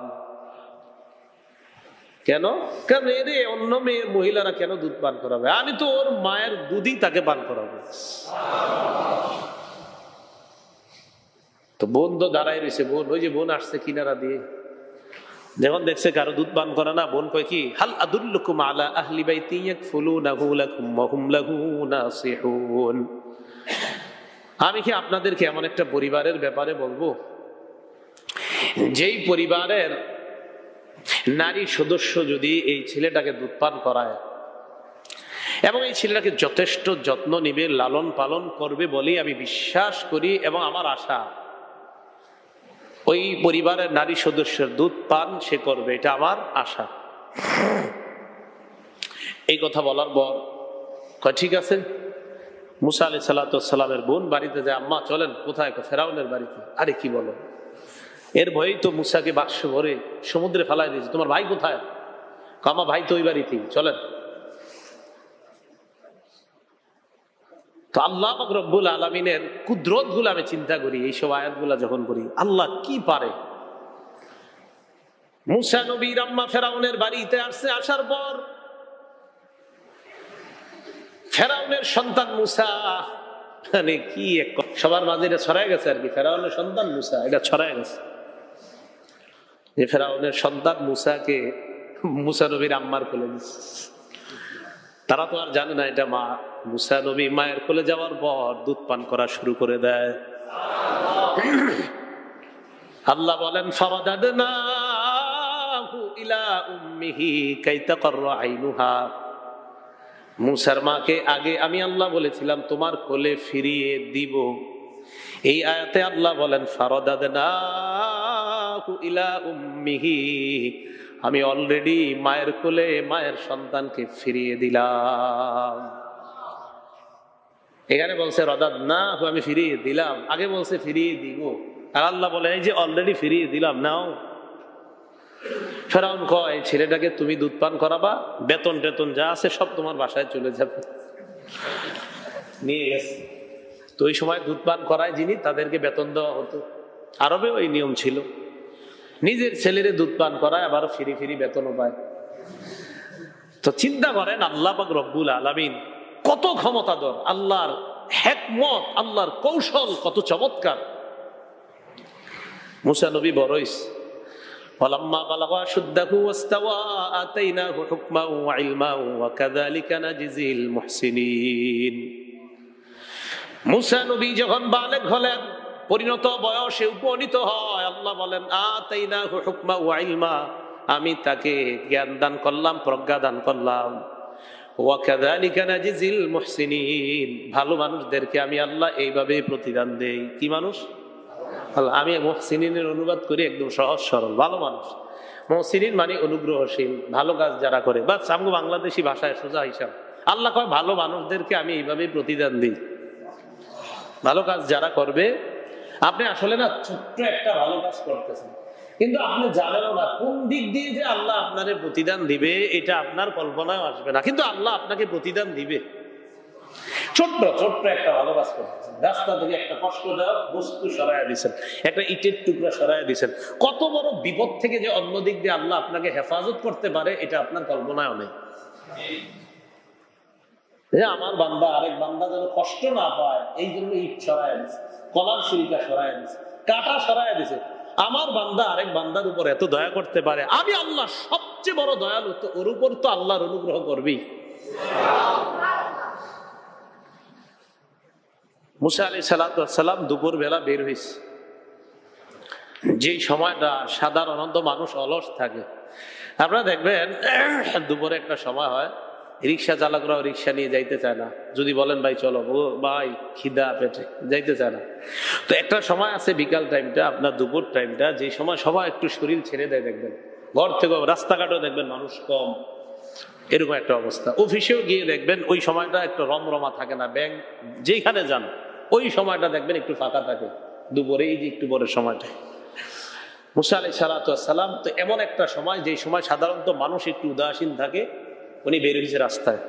[SPEAKER 2] কেন? কারণ এরে অন্য মেয়ের মহিলারা কেন দুধ পান করাবে, আমি তো ওর মায়ের দুধই তাকে পান করাবো। তো বোন তো দাঁড়াই রয়েছে, বোন ওই যে বোন আসছে কিনারা দিয়ে, যখন দেখছে কারো দুধ পান করে না, বোন কয় কি, হাল আদুল্লুকুম আলা আহলি বাইতি ইয়াকফুলুনাহু লাকুম ওয়া হুম লাহু নাসিহুন, আমি কি আপনাদেরকে এমন একটা পরিবারের ব্যাপারে বলবো যেই পরিবারের নারী সদস্য যদি এই ছেলেটাকে দুধ পান করায় এবং এই ছেলেটাকে যথেষ্ট যত্ন নিবে, লালন পালন করবে বলেই আমি বিশ্বাস করি এবং আমার আশা, ওই পরিবারের নারী সদস্যের দুধ পান সে করবে, এটা আমার আশা। এই কথা বলার পর কয় ঠিক আছে। মুসা আলাইহিস সালামের বোন বাড়িতে যায়, আম্মা চলেন। কোথায়? ফেরাউনের বাড়িতে। আরে কি বলো, এর ভয়েই তো মুসাকে বাক্স ভরে সমুদ্রে ফেলাই দিয়েছে। তোমার ভাই কোথায়? আমার ভাই তো ওই বাড়িতেই, চলেন। তো আল্লাহ পাক রব্বুল আলামিনের কুদরত গুলো আমি চিন্তা করি, এইসব আয়াত গুলা যখন করি, আল্লাহ কি পারে। মুসা নবীর আম্মা ফেরাউনের বাড়িতে আসছে, আসার পর ফেরাউনের সন্তান মুসা, মানে কি সবার মাঝে এটা ছড়ায় গেছে আর কি, ফেরাউনের সন্তান মুসা, এটা ছড়ায় গেছে যে ফেরাউনের সন্তান মুসাকে মুসা নবীর আম্মার কোলে দিচ্ছে। তারা তো আর জানে না এটা মা। মুসা নবী মায়ের কোলে যাওয়ার পর দুধ পান করা শুরু করে দেয়। আল্লাহ বলেন ফারাদাদনাহু ইলা উম্মিহি কাই তাকাররা আইনুহা, মুসার মাকে আগে আমি আল্লাহ বলেছিলাম তোমার কোলে ফিরিয়ে দিব। এই আয়াতে আল্লাহ বলেন ফারাদাদনাহু ইলা উম্মিহি, আমি অলরেডি মায়ের কোলে মায়ের সন্তানকে ফিরিয়ে দিলাম। এখানে বলছে রাদাদনাহু, আমি ফিরিয়ে দিলাম, আগে বলছে ফিরিয়ে দিব, আর আল্লাহ বলে এই যে অলরেডি ফিরিয়ে দিলাম, নাও। ফেরাউন কয় ছেলেটাকে তুমি দুধ পান করাবা, বেতন টেতন যা আছে সব তোমার বাসায় চলে যাবে। নিয়ে গেছে। তো ওই সময় দুধ পান করায় যিনি, তাদেরকে বেতন দেওয়া হতো। আরবে ওই নিয়ম ছিল, নিজের ছেলেরে দুধ পান করায় আবার ফিরি ফিরি বেতনও পায়। তো চিন্তা করেন আল্লাহ পাক রব্বুল আলামিন কত ক্ষমতাধর, আল্লাহর হিকমত, আল্লাহর কৌশল কত চমৎকার। মুসা নবী বড়ইস, ওয়ালাম্মা বালাগা শুদ্দাহু ওয়াস্তাওয়া আতাইনাহু হুকমান ওয়া ইলমান ওয়া কাযালিকা নাজিল মুহসিনিন। মুসা নবী যখন বালেগ হলেন, পরিণত বয়সে উপনীত হয়, আল্লাহ বলেন আতাইনাহু হুকমান ওয়া ইলমা, আমি তাকে জ্ঞান দান করলাম, প্রজ্ঞা দান করলাম। ওয়াকাযালিকা নাজিজিল মুহসিনিন, ভালো মানুষদেরকে আমি আল্লাহ এইভাবে প্রতিদান দেই। কি মানুষ? আমি মুহসিনিনের অনুবাদ করি একদম সহজ সরল, ভালো মানুষ। মুহসিনিন মানে অনুগ্রহশীল, ভালো কাজ যারা করে। বাস আমগো বাংলাদেশি ভাষায় সোজা হিসাব, আল্লাহ কয় ভালো মানুষদেরকে আমি এইভাবে প্রতিদান দিই। ভালো কাজ যারা করবে, আপনি আসলে না ছোট্ট একটা ভালো কাজ করতেছেন, কিন্তু আপনি জানেনও না কোন দিক দিয়ে যে আল্লাহ আপনার প্রতিদান দিবে, এটা আপনার কল্পনায় আসবে না, কিন্তু আল্লাহ আপনাকে প্রতিদান দিবে। ছোট্ট ছোট্ট একটা ভালো কাজ করতেছেন, রাস্তা থেকে একটা কষ্টদায়ক বস্তু সরাইয়া দিচ্ছেন, একটা ইটের টুকরা সরাইয়া দিচ্ছেন, কত বড় বিপদ থেকে যে অন্য দিক দিয়ে আল্লাহ আপনাকে হেফাজত করতে পারে, এটা আপনার কল্পনায় নেই। আমার বান্দা আরেক বান্দা যেন কষ্ট না পায়, এই জন্য ইট সরাইয়া দিচ্ছে, কলার ছুরিকা সরাইয়া দিচ্ছে, কাটা সরাইয়া দিচ্ছে। আমার বান্দা আরেক বান্দার উপর এত দয়া করতে পারে, আমি আল্লাহ সবচেয়ে বড় দয়ালু, তো ওর উপর তো আল্লাহর অনুগ্রহ করবি। মুসা আলাইহিস সালাম দুপুর বেলা বের হয়েছে, যে সময়টা সাধারণত মানুষ অলস থাকে। আপনারা দেখবেন দুপুরে একটা সময় হয়, রিক্সা চালকরাও রিক্সা নিয়ে যাইতে চায় না, যদি বলেন ভাই চলো, ও ভাই খিদা পেটে, যাইতে চায় না। তো একটা সময় আছে বিকাল টাইমটা, আপনার দুপুর টাইমটা, যে সময় সবাই একটু শরীর ছেড়ে দেয়, দেখবেন ঘর থেকে রাস্তাঘাটেও দেখবেন মানুষ কম, এরকম একটা অবস্থা। অফিসেও গিয়ে দেখবেন ওই সময়টা একটু রমরমা থাকে না, ব্যাংক যেখানে যান ওই সময়টা দেখবেন একটু ফাঁকা থাকে, দুপুরে এই যে একটু পরের সময়টা। মুসা আলাইহিস সালাম তো এমন একটা সময়, যে সময় সাধারণত মানুষ একটু উদাসীন থাকে, উনি বের হয়েছে রাস্তায়।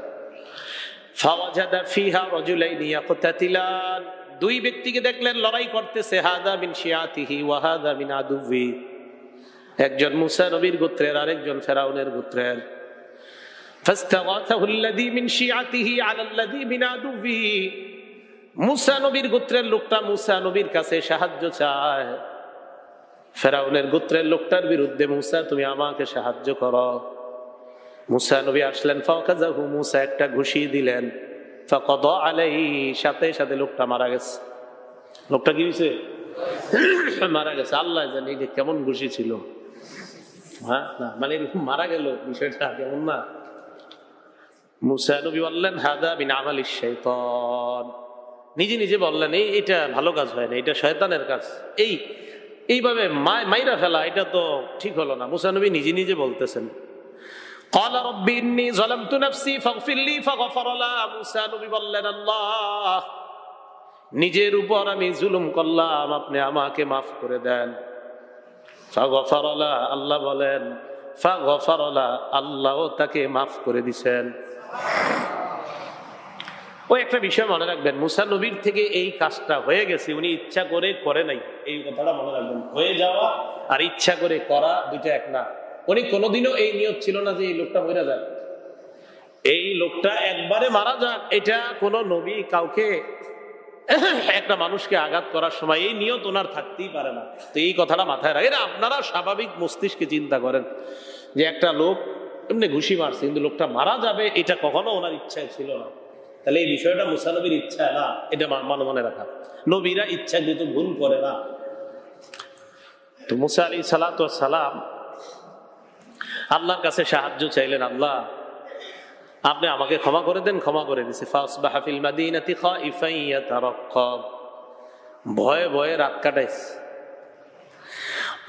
[SPEAKER 2] ফাওয়াজাদা ফিহা রাজুলাইনি ইয়াকতাতিলান, দুই ব্যক্তিকে দেখলেন লড়াই করতেছে, হাদা মিন শিয়াতিহি ওয়া হাদা মিন আদুবি, একজন মুসা নবীর গোত্রের, আরেকজন ফেরাউনের গোত্রের। ফাস্তাগাথাহু আল্লাযী মিন শিয়াতিহি আলা আল্লাযী মিন আদুবি, মুসা নবীর গোত্রের লোকটা মুসা নবীর কাছে সাহায্য চায়, ফেরাউনের গোত্রের লোকটার বিরুদ্ধে মুসা তুমি আমাকে সাহায্য করো। মুসা নবী আসলেন, ফাকাযাহু, মুসা একটা ঘুষি দিলেন, ফাকাদা আলাইহি, সাথে সাথে লোকটা মারা গেছে। লোকটা কি হয়েছে? মারা গেছে। আল্লাহ জানে যে কেমন ঘুষি ছিল, হ্যাঁ না মানে এরকম মারা গেল, বিষয়টা কেমন না। মুসা নবী বললেন, হাদা মিন আমালিশ শাইতান, নিজে নিজে বললেন এটা ভালো কাজ হয় না, এটা শয়তানের কাজ, এইভাবে মাইরা ফেলা এটা তো ঠিক হলো না। মুসা নবী নিজে নিজে বলতেছেন। ক্বালা রাব্বি ইন্নী যালামতু নাফসি ফাগফির লি ফাগফারা লাহু, মুসা নবী বললেন, আল্লাহ নিজের উপর আমি জুলুম করলাম, আপনি আমাকে মাফ করে দেন। ফাগফারা লাহু, আল্লাহ বলেন ফাগফারা লাহু, আল্লাহ তাকে মাফ করে দিবেন। ওই একটা বিষয় মনে রাখবেন, মুসা নবীর থেকে এই কাজটা হয়ে গেছে, উনি ইচ্ছা করে করে নাই, এই কথাটা মনে রাখবেন। হয়ে যাওয়া আর ইচ্ছা করে করা দুইটা এক না। উনি কোনোদিনও এই নিয়ত ছিল না যে এই লোকটা মরে যাক, এই লোকটা একবারে মারা যাক, এটা কোন নবী কাউকে একটা মানুষকে আঘাত করার সময় এই নিয়ত ওনার থাকতেই পারে না। তো এই কথাটা মাথায় রাখেন। আপনারা স্বাভাবিক মস্তিষ্কে চিন্তা করেন যে একটা লোক এমনি ঘুষি মারছে, কিন্তু লোকটা মারা যাবে, এটা কখনো ওনার ইচ্ছায় ছিল না। তাহলে এই বিষয়টা মুসা নবীর ইচ্ছা না, এটা মনে রাখা। নবীরা ইচ্ছাকৃত ভুল করে না। তো মুসা আলাইহিস সালাম আল্লাহর কাছে সাহায্য চাইলেন, আল্লাহ আপনি আমাকে ক্ষমা করে দেন। ক্ষমা করে দিছে। ফাসবাহা ফিল মাদিনাতি খাইফান ইয়াতারাক্কাব, ভয়ে ভয়ে রাত কাটাইছে।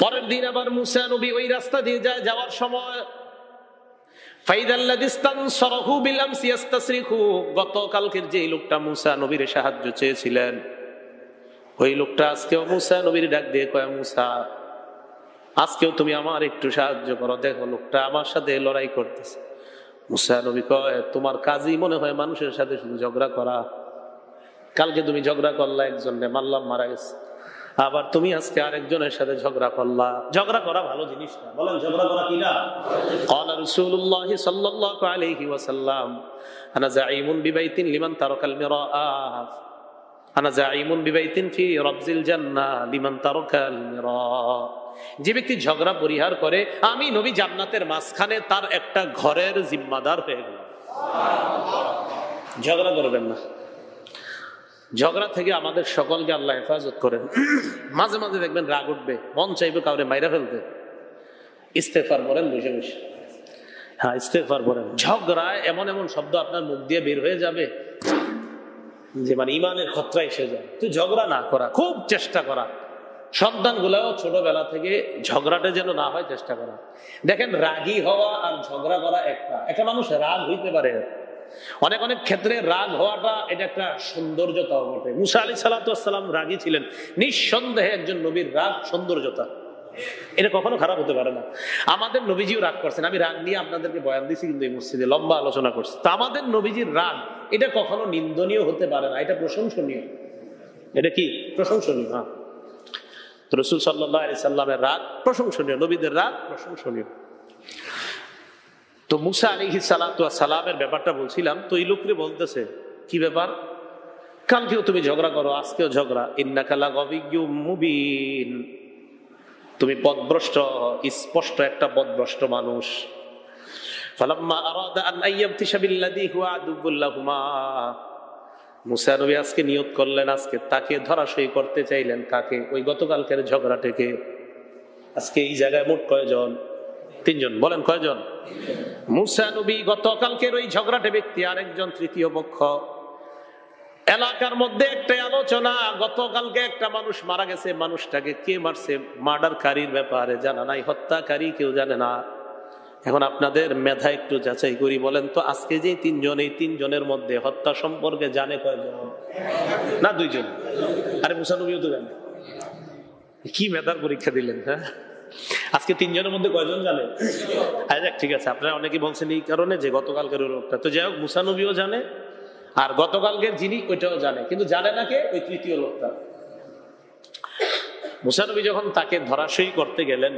[SPEAKER 2] পরের দিন আবার মুসা নবী ওই রাস্তা দিয়ে যাওয়ার সময় গতকালকের যে লোকটা মুসা নবীর সাহায্য চেয়েছিলেন, ওই লোকটা আজকেও মুসা নবীর ডাক দিয়ে কয়, মুসা আজকেও তুমি আমার একটু সাহায্য করো, দেখো লোকটা আমার সাথে লড়াই করতেছে। মুসা নবী কয়, তোমার কাজই মনে হয় মানুষের সাথে শুধু ঝগড়া করা। কালকে তুমি ঝগড়া করলা, একজনে মারলাম, মারা গেছে, আবার তুমি আজকে আরেকজনের সাথে ঝগড়া করলা। ঝগড়া করা ভালো জিনিস না, বলেন ঝগড়া করা কি না? ক্বালা রাসূলুল্লাহ সাল্লাল্লাহু আলাইহি ওয়াসাল্লাম, আনা যাঈমুন বিবাইতিন লিমান তারাকাল মিরাআ, আনা যাঈমুন বিবাইতিন ফি রাবজিল জান্নাহ লিমান তারাকাল মিরাআ। যে ব্যক্তি ঝগড়া পরিহার করে, আমি নবী জান্নাতের মাঝখানে তার একটা ঘরের জিম্মাদার হয়ে গেলাম। ঝগড়া করবেন না। ঝগড়া থেকে আমাদের সকলকে আল্লাহ হেফাজত করেন। মাঝে মাঝে দেখবেন রাগ উঠবে, মন চাইবে কাউরে মাইরা ফেলতে, ইস্তেগফার করেন বসে বসে। হ্যাঁ, ইস্তেগফার করেন। ঝগড়ায় এমন এমন শব্দ আপনার মুখ দিয়ে বের হয়ে যাবে যে মানে ইমানের খতরা এসে যায়। তুই ঝগড়া না করা, খুব চেষ্টা করা। সন্তানগুলাও ছোটবেলা থেকে ঝগড়াটা যেন না হয় চেষ্টা করা। দেখেন, রাগী হওয়া আর ঝগড়া করা একটা মানুষ রাগ হইতে পারে, অনেক অনেক ক্ষেত্রে রাগ হওয়াটা এটা একটা সৌন্দর্যতাও বটে। মুসা আলাইহিস সালাম রাগী ছিলেন, নিঃসন্দেহে একজন নবীর রাগ সৌন্দর্যতা, এটা কখনো খারাপ হতে পারে না। আমাদের নবীজিও রাগ করছেন, আমি রাগ নিয়ে আপনাদেরকে বয়ান দিছি কিন্তু এই মসজিদে লম্বা আলোচনা করছি। তো আমাদের নবীজির রাগ এটা কখনো নিন্দনীয় হতে পারে না, এটা প্রশংসনীয়। এটা কি প্রশংসনীয়? হ্যাঁ, রাসূল সাল্লাল্লাহু আলাইহি সাল্লামের রাগ প্রশংসনীয়, নবীদের রাগ প্রশংসনীয়। তো মুসা আলাইহিস সালামের ব্যাপারটা বলছিলাম। তো এই লোকরে বলতেছে, কি ব্যাপার, কালকেও তুমি ঝগড়া করো, আজকেও ঝগড়া। ইন্নাকা লাগাবিয়্যুম মুবিন, তুমি পথভ্রষ্ট, স্পষ্ট একটা পথভ্রষ্ট মানুষ। ফালাম্মা আরাদা আন আইয়াবতিশা বিল্লাযী হুয়া আদুউল লাহুমা, মুসা নবী আজকে নিয়ত করলেন, আজকে তাকে ধরাশয়ী করতে চাইলেন। কাকে? ওই গতকালকের ঝগড়াটাকে। আজকে এই জায়গায় মোট কয়জন? 3 জন। বলেন কয়জন? মুসা নবী গতকালকের ওই ঝগড়াটে ব্যক্তি, আরেকজন তৃতীয় পক্ষ। এলাকার মধ্যে একটা আলোচনা, গতকালকে একটা মানুষ মারা গেছে, মানুষটাকে কে মারছে, মার্ডারকারীর ব্যাপারে জানা নাই, হত্যাকারী কেউ জানে না। এখন আপনাদের মেধা একটু যাচাই করি, বলেন তো আজকে যে 3 জন, এই 3 জনের মধ্যে হত্যা সম্পর্কে জানে কয়জন? না 2 জন। আরে মুসা নবীও তো জানে। কি মেধার পরীক্ষা দিলেন? হ্যাঁ, আজকে 3 জনের মধ্যে কয়জন জানে? আচ্ছা ঠিক আছে, আপনারা অনেকে বলছেন এই কারণে যে গতকালকের লোকটা। তো যাই হোক, মুসা নবীও জানে আর গতকালকের যিনি ওইটাও জানে, কিন্তু জানে না কে? ওই তৃতীয় লোকটা। মুসা নবী যখন তাকে ধরাশয়ী করতে গেলেন,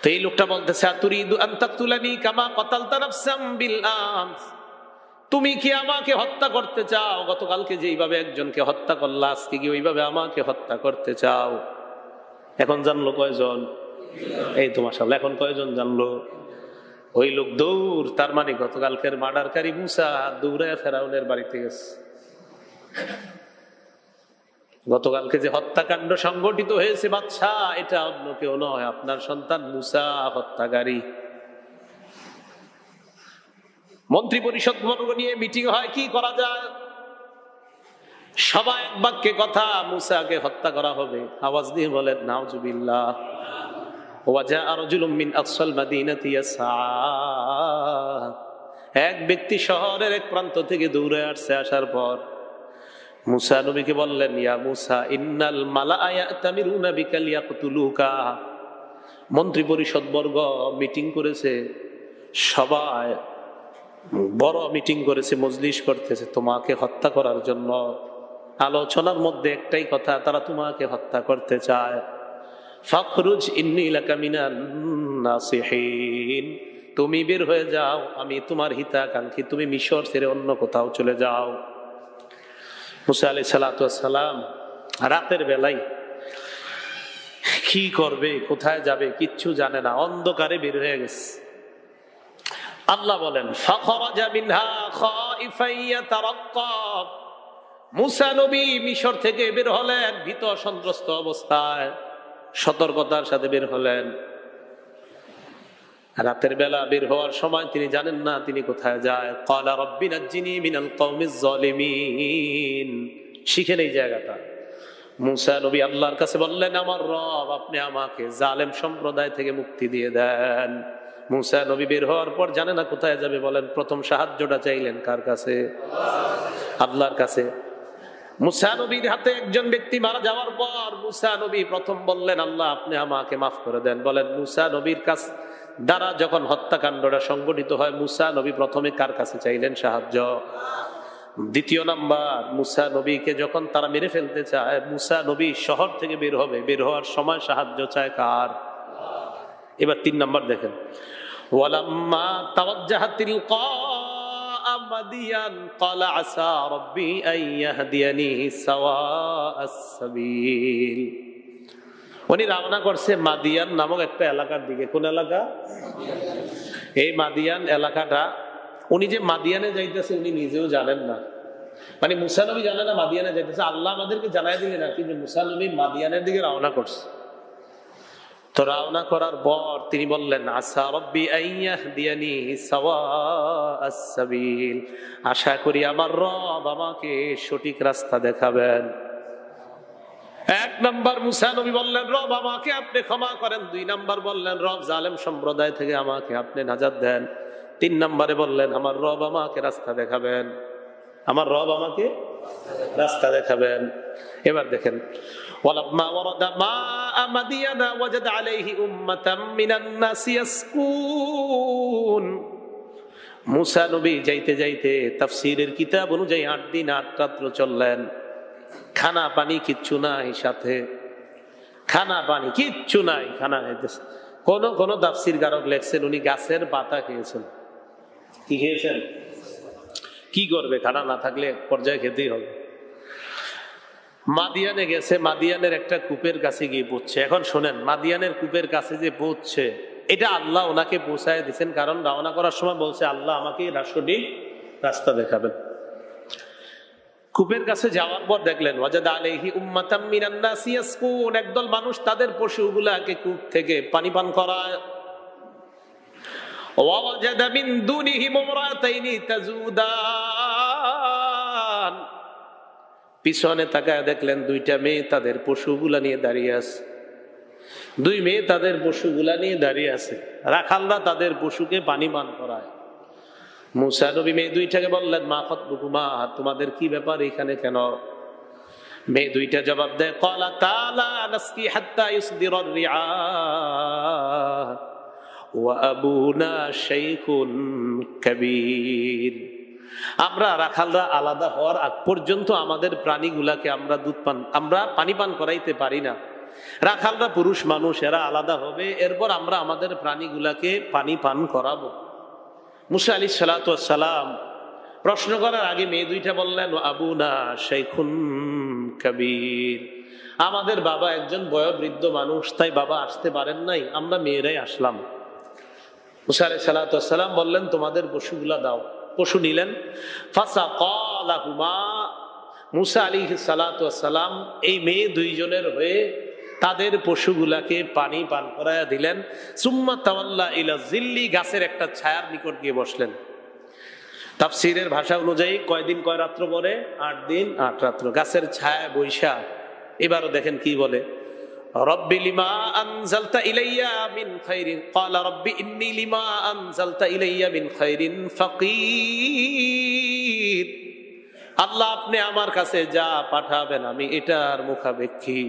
[SPEAKER 2] তো এই লোকটা বলতেছে, আতুরিদু আন তাকতুলানি কামা কাতালতা নাফসাম বিল আমস, তুমি কি আমাকে হত্যা করতে চাও? গতকালকে যেইভাবে একজনকে হত্যা করলা, আজকে কি ওইভাবে আমাকে হত্যা করতে চাও? এখন জানলো কয়জন? এই তো মাশাআল্লাহ, এখন কয়জন জানলো? ওই লোক দৌড়, তার মানে গতকালকের মার্ডারকারী মুসা দৌড়ায় ফেরাউনের বাড়িতে গেছে। গতকালকে যে হত্যাকাণ্ড সংগঠিত হয়েছে বাদশা, এটা অন্য কেউ নয়, আপনার সন্তান মুসা হত্যাকারী। মন্ত্রী পরিষদ বর্গ নিয়ে মিটিং হয়, কি করা যায়? সবাই এক বাক্যে কথা, মুসাকে হত্যা করা হবে। আওয়াজ দিয়ে বলেন নাউজুবিল্লাহ। ওয়াজা রাজুলুম মিন আকসাল মাদিনাতি ইয়াসআ, এক ব্যক্তি শহরের এক প্রান্ত থেকে দৌড়ে আসছে। আসার পর মুসা নবীকে বললেন, ইয়া মুসা ইন্নাল মালাআ ইয়াতামিরুনা বিকা লিয়াকতুলুকা, মন্ত্রী পরিষদ বর্গ মিটিং করেছে, সবাই বড় মিটিং করেছে, মজলিস করতেছে তোমাকে হত্যা করার জন্য। আলোচনার মধ্যে একটাই কথা, তারা তোমাকে হত্যা করতে চায়। ফাখরুজ ইন্নী লাকা মিনান নাসিহিন, তুমি বের হয়ে যাও, আমি তোমার হিতাকাঙ্ক্ষী, তুমি মিশর ছেড়ে অন্য কোথাও চলে যাও। মুসা আলাইহিস সালাতু ওয়াস সালাম রাতের বেলায় কি করবে, কোথায় যাবে কিচ্ছু জানে না, অন্ধকারে বের হয়ে গেছে। আল্লাহ বলেন, ফাখরাজা মিনহা খাইফান ইয়াতারাক্কাব, মুসা নবী মিশর থেকে বের হলেন ভীত সন্ত্রস্ত অবস্থায়, সতর্কতার সাথে বের হলেন। রাতের বেলা বের হওয়ার সময় তিনি জানেন না তিনি কোথায় যায়। ক্বালা রাব্বি নাজ্জিনি মিনাল কওমিজ জালিমিন, শিখেন এই জায়গাটা। মুসা নবী আল্লাহর কাছে বললেন, আমার রব আপনি আমাকে জালেম সম্প্রদায় থেকে মুক্তি দিয়ে দেন। মুসা নবী বের হওয়ার পর জানে না কোথায় যাবে, বলেন প্রথম সাহায্যটা চাইলেন কার কাছে? আল্লাহর কাছে। মুসা নবীর হাতে একজন ব্যক্তি মারা যাওয়ার পর মুসা নবী প্রথম বললেন, আল্লাহ আপনি আমাকে মাফ করে দেন। বলেন মুসা নবীর কাছ দ্বারা যখন হত্যাকাণ্ডটা সংগঠিত হয়, মুসা নবী প্রথমে কার কাছে চাইলেন সাহায্য? দ্বিতীয় নাম্বার, মুসা নবীকে যখন তারা মেরে ফেলতে চায়, মুসা নবী শহর থেকে বের হবে, বের হওয়ার সময় সাহায্য চায় কার? এবার 3 নাম্বার দেখেন, ওয়ালাম্মা তাওয়াজ্জাহা তিলকা মাদিয়ান ক্বালা আসা রাব্বি আন ইয়াহদিয়ানি সাওয়াআস সাবিল। উনি রওনা করছে মাদিয়ান নামক একটা এলাকার দিকে। কোন এলাকা? এই মাদিয়ান এলাকাটা, উনি যে মাদিয়ানে যাইতেছে উনি নিজেও জানেন না, মানে মুসা নবী জানে না মাদিয়ানে যাইতেছে, আল্লাহ আমাদেরকে জানাই দিলেন আর কি যে মুসা নবী মাদিয়ানের দিকে রওনা করছে। তো রওনা করার পর তিনি বললেন, আসা রব্বি আইয়াহদিয়ানি সাওয়াআস সাবিল, আশা করি আমার রব আমাকে সঠিক রাস্তা দেখাবেন। এক নাম্বার মুসা নবী বললেন, রব আমাকে আপনি ক্ষমা করেন। 2 নাম্বার বললেন, রব জালেম সম্প্রদায় থেকে আমাকে আপনি নাজাত দেন। 3 নাম্বারে বললেন, আমার রব আমাকে রাস্তা দেখাবেন, আমার রব আমাকে রাস্তা দেখাবেন। এবার দেখেন, ওয়ালাম্মা ওয়ারাদা মাআ মাদিয়ানা ওয়াজাদা আলাইহি উম্মাতাম মিনান নাসি ইয়াসকুন। মুসা নবী যাইতে যাইতে তাফসীরের কিতাব অনুযায়ী 8 দিন 8 রাত্র চললেন। খানা পানি কিচ্ছু নাই, সাথে খানা পানি কিচ্ছু নাই, খানা খাইতেছে। কোন তাফসীর কারক লেখছেন উনি গাছের পাতা খেয়েছেন। কি খেয়েছেন? কি করবে, খানা না থাকলে পর্যায়ে খেতেই হবে। মাদিয়ানে গেছে, মাদিয়ানের একটা কূপের কাছে গিয়ে পৌঁছছে। এখন শোনেন, মাদিয়ানের কূপের কাছে যে পৌঁছছে, এটা আল্লাহ ওনাকে পৌঁছায় দিচ্ছেন, কারণ রওনা করার সময় বলছে আল্লাহ আমাকে সঠিক রাস্তা দেখাবেন। কূপের কাছে যাওয়ার পর দেখলেন, ওয়াজাদা আলাইহি উম্মাতাম মিনান নাসি ইয়াসকুন, একদল মানুষ তাদের পশুগুলাকে কূপ থেকে পানি পান করায়। ওয়াজাদা মিন দুনিহিম ইমরাতাইনি তাজুদান, পিছনে তাকায় দেখলেন 2টা মেয়ে তাদের পশুগুলা নিয়ে দাঁড়িয়ে আছে। 2 মেয়ে তাদের পশুগুলা নিয়ে দাঁড়িয়ে আছে, রাখালরা তাদের পশুকে পানি পান করায়। মুসা নবী মেয়ে 2টাকে বললেন, মা খাতবুকুমা, তোমাদের কি ব্যাপার, এখানে কেন? মেয়ে 2টা জবাব দেয়, ক্বালা তাআলা নাসকি হাত্তা ইসদিরার রিআ ওয়া আবুনা শাইখুন কাবীর। আমরা রাখালরা আলাদা হওয়ার আগ পর্যন্ত আমাদের প্রাণীগুলাকে আমরা পানি পান করাইতে পারি না। রাখালরা পুরুষ মানুষ, এরা আলাদা হবে, এরপর আমরা আমাদের প্রাণীগুলাকে পানি পান করাবো। মুসা আলাইহিস সালাতু ওয়াস সালাম প্রশ্ন করার আগে মেয়ে 2টা বললেন, আবুনা শাইখুন কাবীর, আমাদের বাবা একজন বয়োবৃদ্ধ মানুষ, তাই বাবা আসতে পারেন নাই, আমরা মেয়েরাই আসলাম। মুসা আলাইহিস সালাতু ওয়াস সালাম বললেন, তোমাদের পশুগুলা দাও। পশু নিলেন। ফাসাকা লাহুমা, মুসা আলাইহিস সালাতু ওয়াস সালাম এই মেয়ে 2জনের হয়ে তাদের পশুগুলাকে পানি পান করায়া দিলেন। সুম্মা তাওয়াল্লা ইলা জিল্লি, গাছের একটা ছায়ার নিকট গিয়ে বসলেন। তাফসীরের ভাষা অনুযায়ী কয়দিন কয় রাত্র পরে? 8 দিন 8 রাত্র গাছের ছায়ায় বৈশা। এবারও দেখেন কি বলে, রব্বি লিমা আনজালতা ইলাইয়া মিন খাইরিন, ক্বালা রব্বি ইন্নী লিমা আনজালতা ইলাইয়া মিন খাইরিন ফাকির। আল্লাহ আপনি আমার কাছে যা পাঠাবেন আমি এটার মুখাপেক্ষী।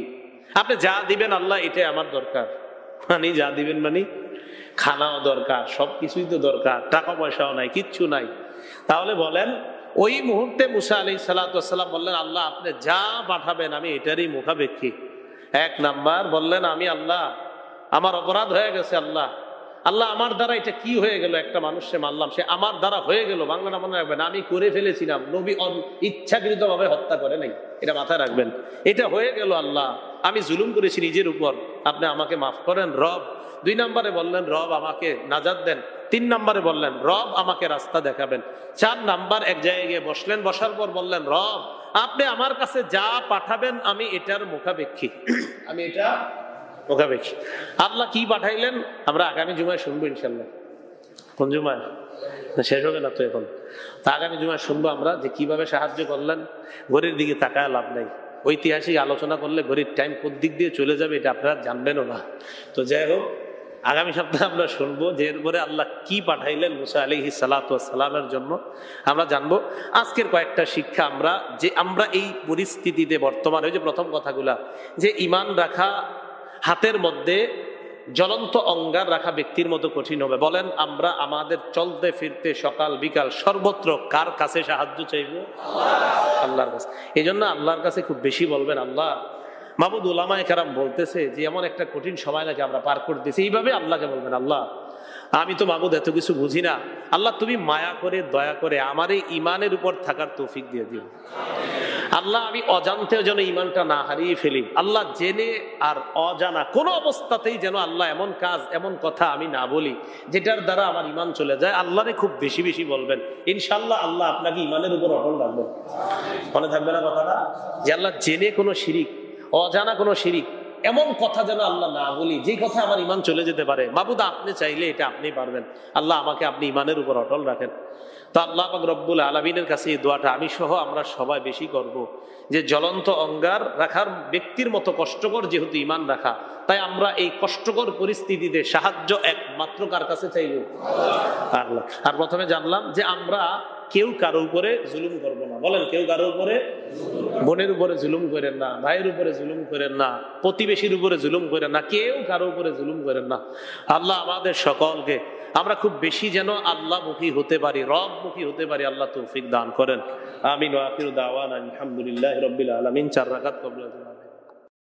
[SPEAKER 2] আপনি যা দিবেন আল্লাহ এটাই আমার দরকার। মানে যা দিবেন মানে খানাও দরকার, সবকিছুই তো দরকার, টাকা পয়সাও নাই, কিচ্ছু নাই। তাহলে বলেন, ওই মুহূর্তে মুসা আলাইহিস সালাতু ওয়াস সালাম বললেন, আল্লাহ আপনি যা পাঠাবেন আমি এটারই মুখাপেক্ষী। 1 নাম্বার বললেন, আমি আল্লাহ আমার অপরাধ হয়ে গেছে, আল্লাহ আমার দ্বারা এটা কি হয়ে গেল, একটা মানুষকে মারলাম, সে আমার দ্বারা হয়ে গেল। বাংলাটা মনে রাখবেন, আমি করে ফেলেছিলাম, নবী ইচ্ছাকৃত ভাবে হত্যা করে নাই, এটা মাথায় রাখবেন। এটা হয়ে গেল আল্লাহ, আমি জুলুম করেছি নিজের উপর, আপনি আমাকে মাফ করেন রব। 2 নম্বরে বললেন, রব আমাকে নাজাত দেন। 3 নম্বরে বললেন, রব আমাকে রাস্তা দেখাবেন। 4 নাম্বার এক জায়গায় গিয়ে বসলেন। বসার পর বললেন, রব আপনি আমার কাছে যা পাঠাবেন আমি এটার মুখাপেক্ষী, আমি এটা মুখাপেক্ষী। আল্লাহ কি পাঠাইলেন আমরা আগামী জুমায় শুনবো ইনশাল্লাহ। কোন জুমায়? শেষ হবে না তো এখন। তা আগামী জুমায় শুনবো আমরা যে কিভাবে সাহায্য করলেন। ঘড়ির দিকে তাকায় লাভ নাই, ঐতিহাসিক আলোচনা করলে ঘড়ির টাইম কোন দিক দিয়ে চলে যাবে এটা আপনারা জানবেনও না। তো যাই হোক, আগামী সপ্তাহে আমরা শুনবো যে এরপরে আল্লাহ কি পাঠাইলেন মুসা আলাইহিস সালাতু ওয়াস সালামের জন্য, আমরা জানবো। আজকের কয়েকটা শিক্ষা আমরা এই পরিস্থিতিতে বর্তমানে, ওই যে প্রথম কথাগুলা, যে ঈমান রাখা হাতের মধ্যে জ্বলন্ত অঙ্গার রাখা ব্যক্তির মতো কঠিন হবে। বলেন, আমরা আমাদের চলতে ফিরতে সকাল বিকাল সর্বত্র কার কাছে সাহায্য চাইব? আল্লাহর কাছে। এই জন্য আল্লাহর কাছে খুব বেশি বলবেন, আল্লাহ মাহমুদ উলামায়ে কেরাম বলতেছে যে এমন একটা কঠিন সময় নাকি আমরা পার করতেছি, এইভাবে আল্লাহকে বলবেন, আল্লাহ আমি তো মাহমুদ এত কিছু বুঝি না, আল্লাহ তুমি মায়া করে দয়া করে আমার এই ইমানের উপর থাকার তৌফিক দিয়ে দিও। আল্লাহ আমি অজান্তেও যেন ইমানটা না হারিয়ে ফেলি, আল্লাহ জেনে আর অজানা কোন অবস্থাতেই যেন আল্লাহ এমন কাজ এমন কথা আমি না বলি যেটার দ্বারা আমার ইমান চলে যায়। আল্লাহরে খুব বেশি বেশি বলবেন, ইনশাল্লাহ আল্লাহ আপনাকে ইমানের উপর অটল রাখবেন। মনে থাকবে না কথাটা? যে আল্লাহ জেনে কোনো শিরিক, অজানা কোনো শিরিক
[SPEAKER 1] এমন কথা যেন আল্লাহ না বলি যে কথা আমার ইমান চলে যেতে পারে। মাবুদ আপনি চাইলে এটা আপনি পারবেন, আল্লাহ আমাকে আপনি ইমানের উপর অটল রাখেন। তো আল্লাহ পাক রব্বুল আলামিনের কাছে এই দোয়াটা আমি সহ আমরা সবাই বেশি করব, যে জ্বলন্ত অঙ্গার রাখার ব্যক্তির মতো কষ্টকর যেহেতু ইমান রাখা, তাই আমরা এই কষ্টকর পরিস্থিতিতে সাহায্য একমাত্র কার কাছে চাইব? আল্লাহ। আর প্রথমে জানলাম যে আমরা কেউ কারো উপরে জুলুম করবো না। বলেন, কেউ কারো উপরে, বোনের উপরে জুলুম করেন না, ভাইয়ের উপরে জুলুম করেন না, প্রতিবেশীর উপরে জুলুম করেন না, কেউ কারো উপরে জুলুম করেন না। আল্লাহ আমাদের সকলকে আমরা খুব বেশি যেন আল্লাহমুখী হতে পারি, রবমুখী হতে পারি, আল্লাহ তৌফিক দান করেন। আমিন ওয়া আখিরু দাওয়ানা আলহামদুলিল্লাহি রাব্বিল আলামিন। 4 রাকাত কবুল।